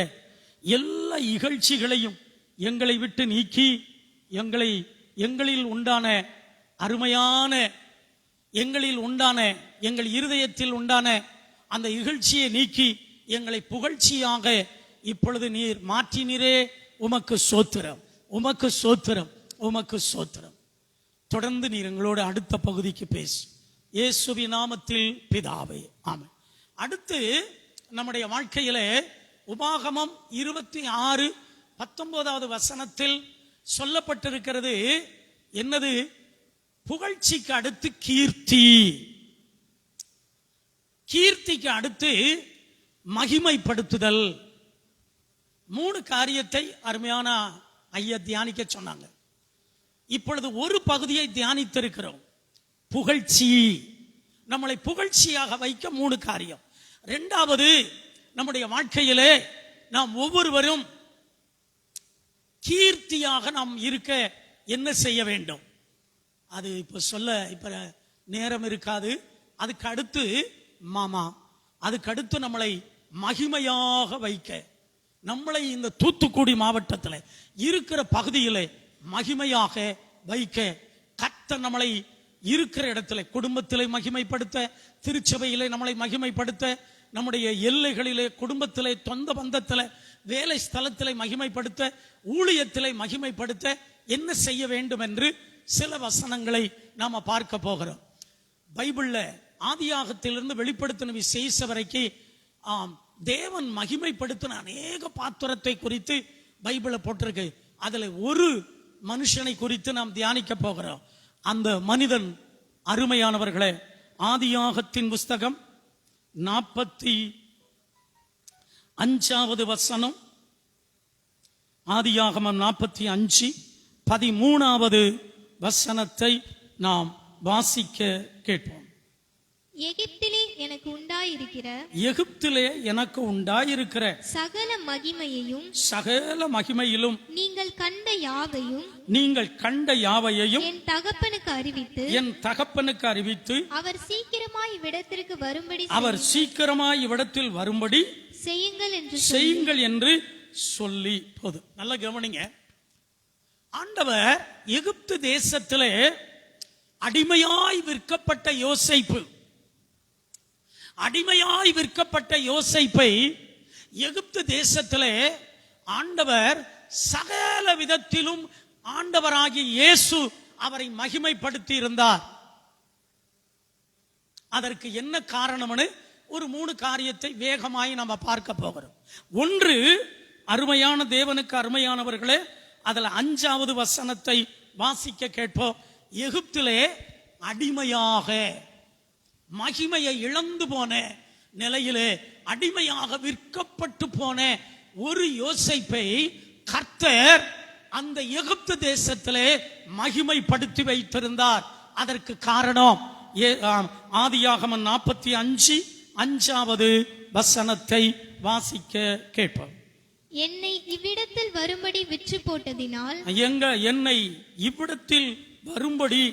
எல்லா இகழ்ச்சிகளையும் எங்களை விட்டு நீக்கி எங்களில் உண்டான அருமையான எங்கள் இருதயத்தில் உண்டான அந்த இகழ்ச்சியை நீக்கி எங்களை புகழ்ச்சியாக இப்பொழுது நீர் மாற்றினீரே, உமக்கு சோத்திரம், உமக்கு சோத்திரம், உமக்கு சோத்திரம். தொடர்ந்து நீர் எங்களோடு அடுத்த பகுதிக்கு பேசு. இயேசுவின் நாமத்தில் பிதாவே, ஆமென். அடுத்து நம்முடைய வாழ்க்கையிலே உபாகமம் 26:19 வசனத்தில் சொல்லப்பட்டிருக்கிறது. என்னது? புகழ்ச்சிக்கு அடுத்து கீர்த்தி, கீர்த்திக்கு அடுத்து மகிமைப்படுத்துதல். 3 காரியத்தை அருமையான ஐயா தியானிக்க சொன்னாங்க. இப்பொழுது ஒரு பகுதியை தியானித்திருக்கிறோம். புகழ்ச்சி, நம்மளை புகழ்ச்சியாக வைக்க 3 காரியம். இரண்டாவது, நம்முடைய வாழ்க்கையிலே நாம் ஒவ்வொருவரும் கீர்த்தியாக நாம் இருக்க என்ன செய்ய வேண்டும்? அது இப்ப நேரம் இருக்காது. அதுக்கு அடுத்து அதுக்கு நம்மளை மகிமையாக வைக்க, நம்மளை இந்த தூத்துக்குடி மாவட்டத்தில் இருக்கிற பகுதியில் மகிமையாக வைக்க கர்த்தர் நம்மளை இருக்கிற இடத்துல குடும்பத்திலே மகிமைப்படுத்த, திருச்சபையிலே நம்மளை மகிமைப்படுத்த, நம்முடைய எல்லைகளிலே, குடும்பத்திலே, சொந்த பந்தத்திலே, வேலை ஸ்தலத்திலே மகிமைப்படுத்த, ஊழியத்திலே மகிமைப்படுத்த என்ன செய்ய வேண்டும் என்று சில வசனங்களை நாம பார்க்க போகிறோம். பைபிள்ல ஆதியாகத்திலிருந்து வெளிப்படுத்தின விசேஷ வரைக்கும் தேவன் மகிமைப்படுத்தின அநேக பாத்திரத்தை குறித்து பைபிள போட்டிருக்கு. அதுல ஒரு மனுஷனை குறித்து நாம் தியானிக்க போகிறோம். அந்த மனிதன், அருமையானவர்களே, ஆதியாகத்தின் புஸ்தகம் 45வது வசனம், ஆதியாகமம் 45:13வது வசனத்தை நாம் வாசிக்க கேட்போம். எகிப்திலே எனக்கு உண்டாயிருக்கிற சகல மகிமையிலும் நீங்கள் கண்ட யாவையும் என் தகப்பனுக்கு அறிவித்து அவர் சீக்கிரமாய் இவ்விடத்தில் வரும்படி செய்யுங்கள் என்று சொல்லி. போதும், நல்ல கவனிங்க. ஆண்டவர் எகிப்து தேசத்திலே அடிமையாய் விற்கப்பட்ட யோசேப்பை எகிப்து தேசத்திலே ஆண்டவர் சகல விதத்திலும் ஆண்டவராகிய இயேசு அவரை மகிமைப்படுத்தி இருந்தார். அதற்கு என்ன காரணம்னு ஒரு 3 காரியத்தை வேகமாய் நம்ம பார்க்க போகிறோம். ஒன்று, அருமையான தேவனுக்கு அருமையானவர்களே, அதுல 5வது வசனத்தை வாசிக்க கேட்போம். எகிப்திலே அடிமையாக, மகிமையை இழந்து போன நிலையிலே அடிமையாக விற்கப்பட்டு போன ஒரு யோசேப்பை கர்த்தர் அந்த எகிப்து தேசத்திலே மகிமைப்படுத்தி வைத்திருந்தார். அதற்கு காரணம் ஆதியாகமம் 45:5வது வசனத்தை வாசிக்க கேட்போம். என்னை இவ்விடத்தில் வரும்படி விற்று போட்டதினால், என்னை இவ்விடத்தில் வரும்படி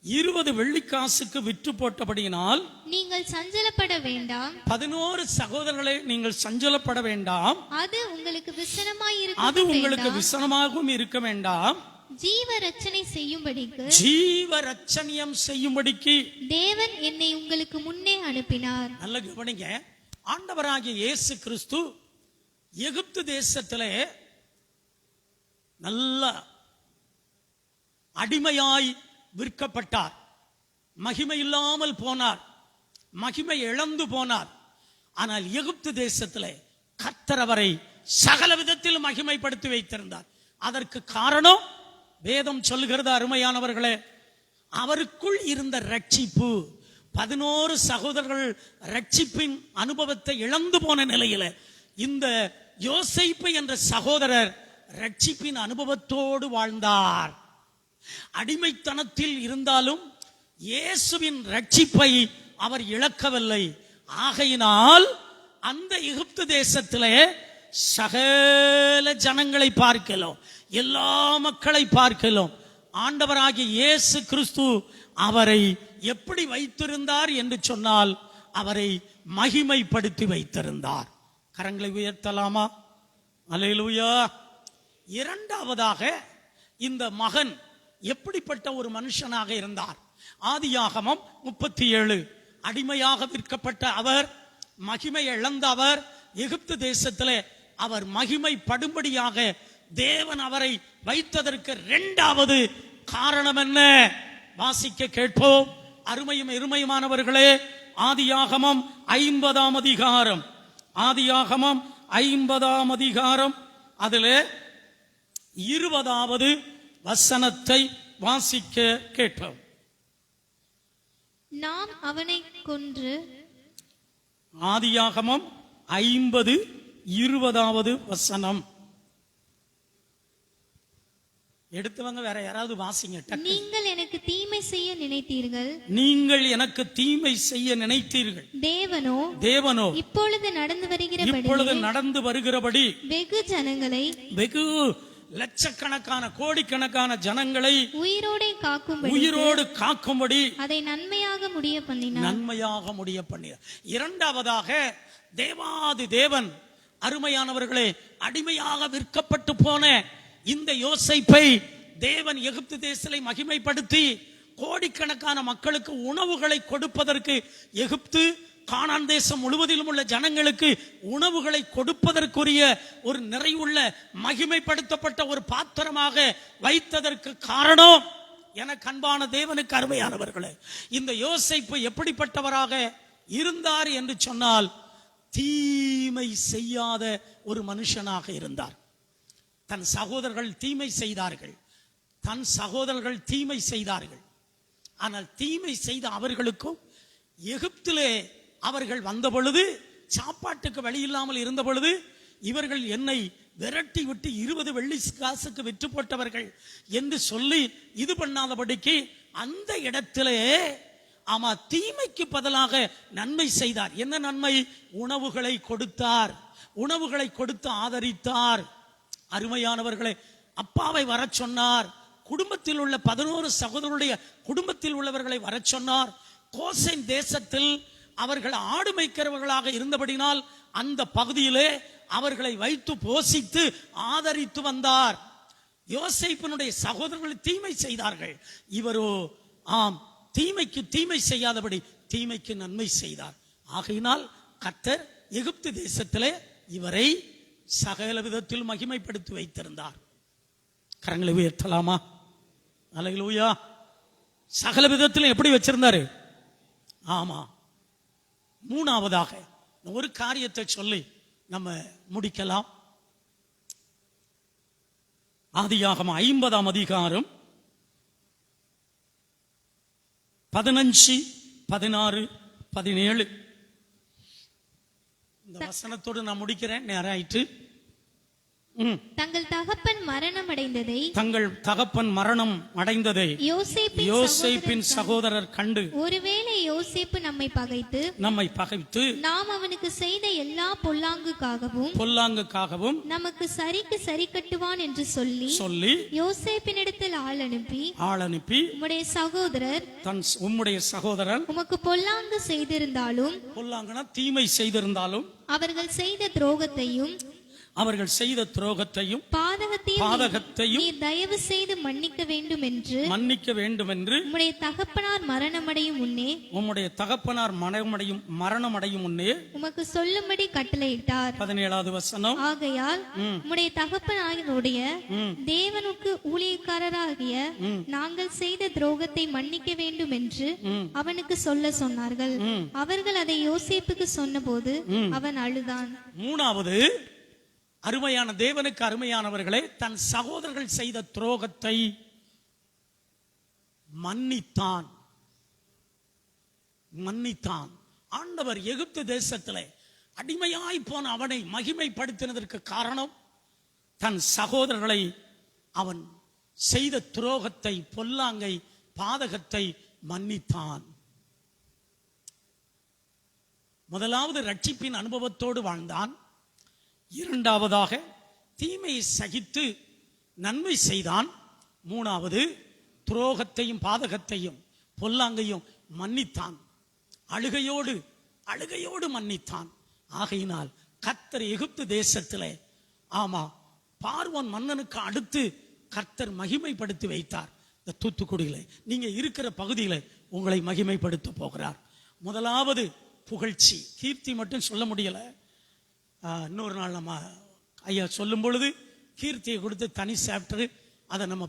20 வெள்ளிக்காசுக்கு விற்று போட்டபடியினால் நீங்கள் சஞ்சலப்பட வேண்டாம். 11 சகோதரர்களே, நீங்கள் சஞ்சலப்பட வேண்டாம். அது உங்களுக்கு விசனமாகவும் இருக்க வேண்டாம். ஜீவ ரட்சனை செய்யும்படிக்கு ஜீவ ரட்சணியம் செய்யும்படிக்கு தேவன் என்னை உங்களுக்கு முன்னே அனுப்பினார். நல்ல கவனிங்க. ஆண்டவராகிய இயேசு கிறிஸ்து எகிப்து தேசத்திலே நல்ல அடிமையாய் விற்கப்பட்டார். மகிமை இல்லாமல் போனார், மகிமை இழந்து போனார். ஆனால் எகிப்து தேசத்திலே கர்த்தர் அவரை சகல விதத்தில் மகிமைப்படுத்தி வைத்திருந்தார். அதற்கு காரணம் வேதம் சொல்லுகிறது அருமையானவர்களே, அவருக்குள் இருந்த ரட்சிப்பு. 11 சகோதரர்கள் ரட்சிப்பின் அனுபவத்தை இழந்து போன நிலையில இந்த யோசேப்பு என்ற சகோதரர் ரட்சிப்பின் அனுபவத்தோடு வாழ்ந்தார். அடிமைத்தனத்தில் இருந்தாலும் இயேசுவின் ரட்சிப்பை அவர் இழக்கவில்லை. ஆகையினால் அந்த எகிப்து தேசத்திலே சகல ஜனங்களை பார்க்கலாம், எல்லா மக்களை பார்க்கலாம், ஆண்டவராகிய இயேசு கிறிஸ்து அவரை எப்படி வைத்திருந்தார் என்று சொன்னால் அவரை மகிமைப்படுத்தி வைத்திருந்தார். கரங்களை உயர்த்தலாமா? அல்லேலூயா. இரண்டாவதாக இந்த மகன் எப்படிப்பட்ட ஒரு மனுஷனாக இருந்தார்? ஆதியாகமம் 37 அடிமையாக விற்கப்பட்ட அவர், மகிமை இழந்த அவர், எகிப்து தேசத்திலே அவர் மகிமைப்படும்படியாக தேவன் அவரை வைத்ததற்கு இரண்டாவது காரணம் என்ன? வாசிக்க கேட்போம். அருமையும் இருமையுமானவர்களே, ஆதியாகமம் 50ஆம் அதிகாரம், ஆதியாகமம் 50ஆம் அதிகாரம் அதிலே 20வது வசனத்தை வாசிக்க கேட்போம். நாம் அவனை கொன்று. ஆதியாகமம் 50 20வது வசனம். எடுத்தவங்க வேற யாராவது வாசிங்க. நீங்கள் எனக்கு தீமை செய்ய நினைத்தீர்கள், நீங்கள் எனக்கு தீமை செய்ய நினைத்தீர்கள், தேவனோ இப்பொழுது நடந்து வருகிறபடி வெகு ஜனங்களை, வெகு லட்சக்கணக்கான கோடிக்கணக்கான ஜனங்களை உயிரோடு காக்கும்படி அதை நன்மையாக முடிய பண்ணினார். இரண்டாவதாக தேவாதி தேவன், அருமையானவர்களே, அடிமையாக விற்கப்பட்டு போன இந்த யோசேப்பை தேவன் எகிப்து தேசத்தை மகிமைப்படுத்தி கோடிக்கணக்கான மக்களுக்கு உணவுகளை கொடுப்பதற்கு, எகிப்து கானான் தேசம் முழுவதிலும் உள்ள ஜனங்களுக்கு உணவுகளை கொடுப்பதற்குரிய ஒரு நிறைவுள்ள மகிமைப்படுத்தப்பட்ட ஒரு பாத்திரமாக வைத்ததற்கு காரணம், எனக்கு அன்பான தேவனுக்கு அருமையானவர்களே, இந்த யோசேப்பு எப்படிப்பட்டவராக இருந்தார் என்று சொன்னால் தீமை செய்யாத ஒரு மனுஷனாக இருந்தார். தன் சகோதரர்கள் தீமை செய்தார்கள். ஆனால் தீமை செய்த அவர்களுக்கும் எகிப்திலே அவர்கள் வந்த பொழுது, சாப்பாட்டுக்கு வழி இல்லாமல் இருந்த பொழுது, இவர்கள் என்னை விரட்டி விட்டு 20 வெள்ளி காசுக்கு விற்று போட்டவர்கள் என்று சொல்லி இது பண்ணாதபடிக்கு அந்த இடத்திலே ஆமா தீமைக்கு பதிலாக நன்மை செய்தார். என்ன நன்மை? உணவுகளை கொடுத்தார், உணவுகளை கொடுத்து ஆதரித்தார். அருமையானவர்களே, அப்பாவை வர சொன்னார், குடும்பத்தில் உள்ள 11 சகோதரருடைய குடும்பத்தில் உள்ளவர்களை வர சொன்னார். கோசேன் தேசத்தில் அவர்கள் ஆடு மேய்க்கிறவர்களாக இருந்தபடினால் அந்த பகுதியிலே அவர்களை வைத்து போஷித்து ஆதரித்து வந்தார். யோசேப்பினுடைய சகோதரர்கள் தீமை செய்தார்கள், இவரோ ஆம் தீமைக்கு தீமை செய்யாதபடி தீமைக்கு நன்மை செய்தார். ஆகையினால் கர்த்தர் எகிப்து தேசத்திலே இவரை சகல விதத்தில் மகிமைப்படுத்தி வைத்திருந்தார். கரங்களை உயர்த்தலாமா? அல்லேலூயா. சகல விதத்திலும் எப்படி வச்சிருந்தாரு? ஆமா. மூணாவதாக ஒரு காரியத்தை சொல்லி நம்ம முடிக்கலாம். ஆதியாகமம் 50ஆம் அதிகாரம் 15, 16, 17 இந்த வசனத்தோடு நான் முடிக்கிறேன், நேரம் ஆயிற்று. தங்கள் தகப்பன் மரணம் அடைந்ததை யோசேப்பின் சகோதரர் கண்டு, ஒருவேளை யோசேப்பு நம்மை பகைத்து நாம் அவனுக்கு செய்த எல்லா பொல்லாங்குக்காகவும் நமக்கு சரிக்கு சரி கட்டுவான் என்று சொல்லி யோசேப்பினிடத்தில் ஆள் அனுப்பி உம்முடைய சகோதரர் உமக்கு பொல்லாங்கு செய்திருந்தாலும், பொல்லாங்குனா தீமை செய்திருந்தாலும், அவர்கள் செய்த துரோகத்தையும் அவர்கள் செய்த துரோகத்தையும் பாதகத்தையும் நீ தயவு செய்து மன்னிக்க வேண்டும் என்று உம்முடைய தகப்பனார் மரணமடையும் முன்னே உமக்கு சொல்லும்படி கட்டளையிட்டார். 17வது வசனம். ஆகையால் உம்முடைய தகப்பனாருடைய தேவனுக்கு ஊழியக்காரராகிய நாங்கள் செய்த துரோகத்தை மன்னிக்க வேண்டும் என்று அவனுக்கு சொல்ல சொன்னார்கள். அவர்கள் அதை யோசேப்புக்கு சொன்னபோது அவன் அழுதான். 3வது, அருமையான தேவனுக்கு அருமையானவர்களே, தன் சகோதரர்கள் செய்த துரோகத்தை மன்னித்தான். ஆண்டவர் எகிப்து தேசத்திலே அடிமையாய் போன அவனை மகிமைப்படுத்தினதற்கு காரணம், தன் சகோதரர்களை அவன் செய்த துரோகத்தை, பொல்லாங்கை, பாதகத்தை மன்னித்தான். முதலாவது ரட்சிப்பின் அனுபவத்தோடு வாழ்ந்தான். இரண்டாவதாக தீமையை சகித்து நன்மை செய்தான். மூணாவது துரோகத்தையும் பாதகத்தையும் பொல்லாங்கையும் மன்னித்தான். அழுகையோடு மன்னித்தான். ஆகையினால் கர்த்தர் எகிப்து தேசத்திலே, ஆமா, பார்வோன் மன்னனுக்கு அடுத்து கர்த்தர் மகிமைப்படுத்தி வைத்தார். இந்த தூத்துக்குடியில நீங்க இருக்கிற பகுதியில உங்களை மகிமைப்படுத்த போகிறார். முதலாவது புகழ்ச்சி, கீர்த்தி மட்டும் சொல்ல முடியல. இன்னொரு நாள் நம்ம ஐயா சொல்லும் பொழுது கீர்த்தியை கொடுத்து தனி சாப்டர் அதை நம்ம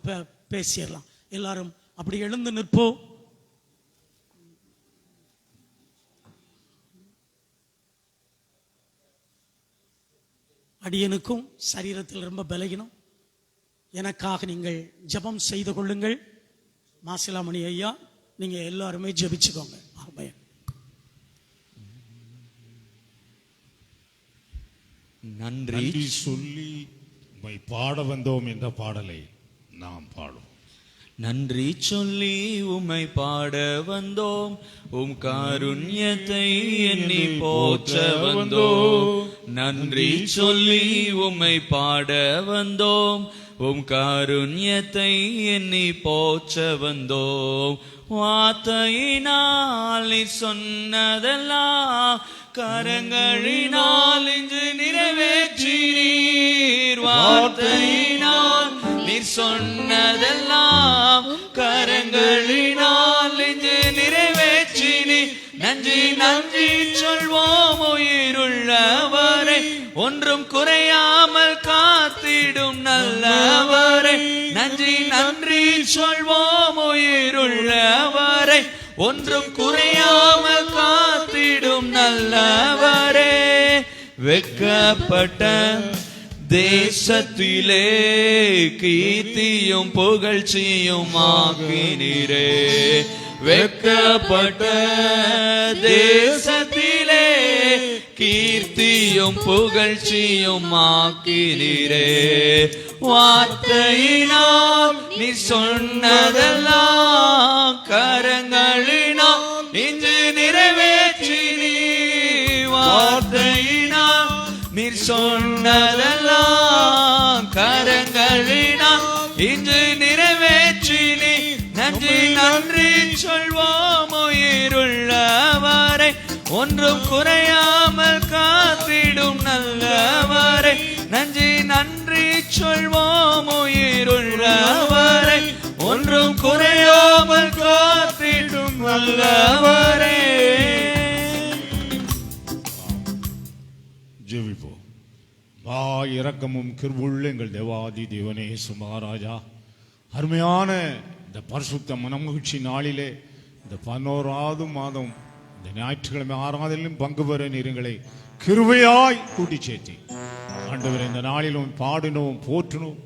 பேசிடலாம். எல்லாரும் அப்படி எழுந்து நிற்போம். அடியனுக்கும் சரீரத்தில் ரொம்ப பலகீனம். எனக்காக நீங்கள் ஜெபம் செய்து கொள்ளுங்கள். மாசிலாமணி ஐயா, நீங்க எல்லாருமே ஜெபிச்சுக்கோங்க. ஆமென். நன்றி சொல்லி உம்மை பாட வந்தோம் என்ற பாடலை நாம் பாடுவோம். நன்றி சொல்லி உம்மை பாட வந்தோம், உம் காருண்யத்தை எண்ணி போற்ற வந்தோம். நன்றி சொல்லி உம்மை பாட வந்தோம், உம் காருண்யத்தை எண்ணி போற்ற வந்தோம். வார்த்தையினால் நீ சொன்னதெல்லாம் கரங்களினால் இன்று நிறைவேற்றினீர். வார்த்தையினால் நீர் சொன்னதெல்லாம் கரங்களினால் இன்று நிறைவேற்றினீர். நன்றி நன்றி சொல்வோம் உயிருள்ளவரை, ஒன்றும் குறையாமல் காத்திடும் நல்லவரை. நன்றி நன்றி சொல்வோம் உயிருள்ளவரை, ஒன்றும் குறையாமல் காத்திடும் நல்லவரே. வெட்கப்பட்ட தேசத்திலே கீர்த்தியும் புகழ்ச்சியும் ஆக்கினீரே. வெட்கப்பட்ட தேசத்திலே கீர்த்தியும் புகழ்ச்சியும் ஆக்கினீரே. வார்த்தையினால் நீ சொன்னதெல்லாம் கரங்களினால் இன்று நிறைவேற்றினீ. வார்த்தையினால் நீ சொன்னதெல்லாம் கரங்களினால் இன்று நிறைவேற்றினீ. நன்றி நன்றி சொல்வோம் உயிருள்ளவரை, ஒன்றும் குறையாமல் காத்திடும் நல்லவரை. நன்றி நன்றி சொல்வோம் உயிருள்ளவரை, ஒன்றும் குறையாமல் காத்திடும் நல்லவரை. ஜெபிப்போம். இரக்கமும் கிருபையுள்ள எங்கள் தேவாதி தேவனே சுமராஜா, அருமையான இந்த பரிசுத்த மனமகிழ்ச்சி நாளிலே, இந்த 11வது மாதம் இந்த ஞாயிற்றுக்கிழமை ஆராதனையிலும் பங்கு பெற நீருங்களை கிருபையாய் கூட்டி சேர்த்தி ஆண்டவரே, இந்த நாளிலும் பாடினோம், போற்றினோம்,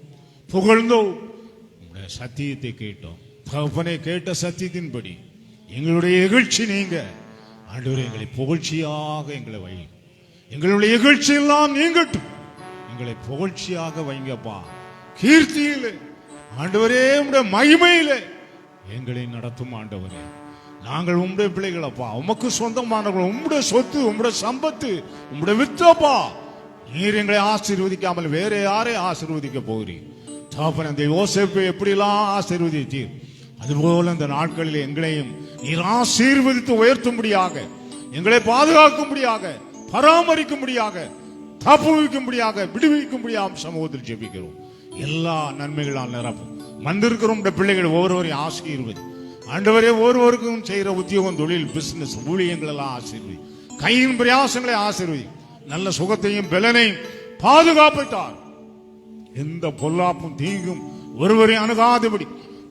புகழ்ந்தோம், உங்களுடைய சத்தியத்தை கேட்டோம். தகப்பனே, கேட்ட சத்தியத்தின்படி எங்களுடைய இகழ்ச்சி நீங்க ஆண்டவரே, எங்களை புகழ்ச்சியாக எங்களை வை. எங்களுடைய இகழ்ச்சி எல்லாம் நீங்கட்டும், எங்களை புகழ்ச்சியாக வைங்கப்பா. கீர்த்தியிலே ஆண்டவரே, உம்முடைய மகிமையிலே எங்களை நடத்தும் ஆண்டவரே. நாங்கள் உம்முடைய பிள்ளைகளப்பா, உமக்கு சொந்தமானவர்கள், உம்முடைய சொத்து, உம்முடைய சம்பத்து, உம்முடைய வித்தப்பா. நீர் எங்களை ஆசீர்வதிக்காமல் வேற யாரை ஆசீர்வதிக்க போகிறீர்? தகப்பனே, அந்த யோசேப்பை எப்படிலாம் ஆசீர்வதித்தீர், அதுபோல இந்த நாட்களில் எங்களையும் நீர் ஆசீர்வதித்து உயர்த்தும்படியாக, எங்களை பாதுகாக்கும்படியாக, பராமரிக்கும்படியாக தப்புவிக்கும்படியாக விடுவிக்கும்படியாக சமூகத்தில் ஜெபிக்கிறோம். எல்லா நன்மைகளால் நிரப்பும். வந்திருக்கிற உடைய பிள்ளைகள் ஒவ்வொருவரையும் ஆசீர்வதி. ஆண்டவரே, ஒவ்வொருவருக்கும் செய்யற உத்தியோகம், தொழில், பிசினஸ், ஊழியங்கள் எல்லாம் ஆசீர்வதி. கையின் பிரயாசங்களை ஆசீர்வதி. நல்ல சுகத்தையும் பலனையும் பாதுகாப்பைத்தார். எந்த பொல்லாப்பும் தீங்கும் ஒருவரை அணுகாதபடி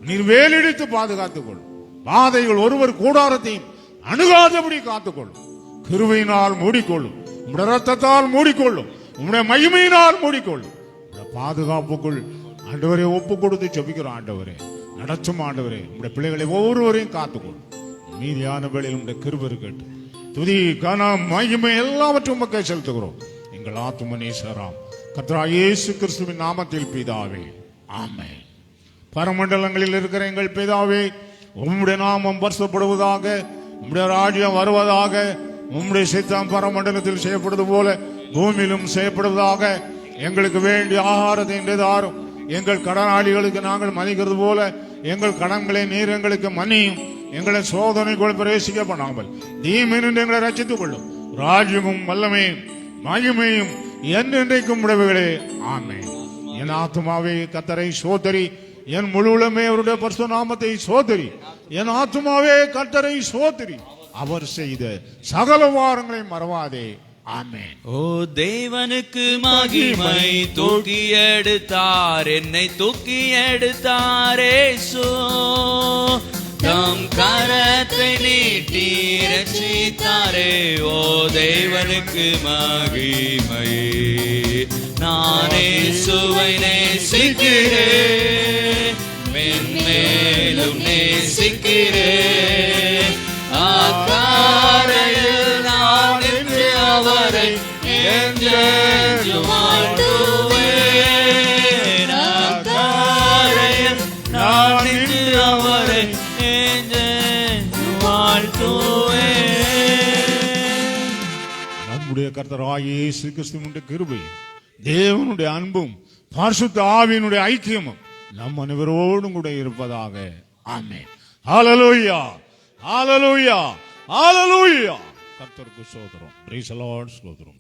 நீர் வேலிடித்து பாதுகாத்துக் கொள்ளும். பாதைகள் ஒருவர் கூடாரத்தையும் அணுகாதபடி காத்துக்கொள்ளும். கிருபையினால் மூடிக்கொள்ளும். உம்முடைய ரத்தத்தால் மூடிக்கொள்ளும். உம்முடைய மகிமையினால் மூடிக்கொள்ளும். பாதுகாப்புக்குள் ஆண்டவரை ஒப்பு கொடுத்து ஜெபிக்கிறோம். ஆண்டவரே நடத்தும். ஆண்டவரே, உம்முடைய பிள்ளைகளை ஒவ்வொருவரையும் காத்துக்கொள்ளும். மீதியான வேளையில் உம்முடைய கிருபை இருக்கட்டும். துதி, கனம், மகிமை எல்லாவற்றும் உமக்கே செலுத்துகிறோம். எங்கள் ஆத்தும நேசராம் கர்த்தராகிய இயேசு கிறிஸ்துவின் நாமத்தில் பிதாவே, ஆமென். பரமண்டலங்களில் இருக்கிற எங்கள் பிதாவே, உம்முடைய நாமம் பரிசுத்தப்படுவதாக. உம்முடைய ராஜ்யம் வருவதாக. உம்முடைய சித்தம் பரமண்டலத்தில் செய்யப்படுவது போல பூமியிலும் செய்யப்படுவதாக. எங்களுக்கு வேண்டிய ஆகாரத்தை இன்று தாரும். எங்கள் கடனாளிகளுக்கு நாங்கள் மன்னிக்கிறது போல எங்கள் கடன்களை நீர் எங்களுக்கு மன்னியும். எங்களை சோதனைக்குள் பிரவேசிக்க பண்ணாமல் தீமையினின்று எங்களை ரட்சித்துக் கொள்ளும். ராஜ்யமும் வல்லமையும் மகிமையும் என்றென்றைக்கும் உடையவைகளே, ஆமென். என் ஆத்துமாவே கர்த்தரை சோதரி, என் முழுவலுமே அவருடைய பரிசுத்த நாமத்தை சோதரி. என் ஆத்துமாவே கர்த்தரை சோதரி, அவர் செய்த சகல வாரங்களை மறவாதே. ஆமென். ஓ தேவனுக்கு மகிமை, தூக்கி எடுத்தார் என்னை, தூக்கி எடுத்தாரே சோ. தம் கரத்தை நீட்டி ரட்சித்தாரே. ஓ தேவனுக்கு மகிமை. நானே சுவை நேசிக்கிறேன், மென்மேலும் நேசிக்கிறேன். அக்காரையில் நான் நின்று அவரை என்றென்றும் வாழ்த்துவேன். அக்காரையில் நான் நின்று அவரை என்றென்றும் வாழ்த்துவேன். நம்முடைய கர்த்தராகிய இயேசு கிறிஸ்துவினுடைய கிருபை, தேவனுடைய அன்பும் பரிசுத்த ஆவியினுடைய ஐக்கியமும் நம் அனைவரோடும் கூட இருப்பதாக. ஆமென். ஹல்லேலூயா, ஹல்லேலூயா, ஹல்லேலூயா. கர்த்தருக்கு ஸ்தோத்திரம். Praise the Lord. ஸ்தோத்திரம்.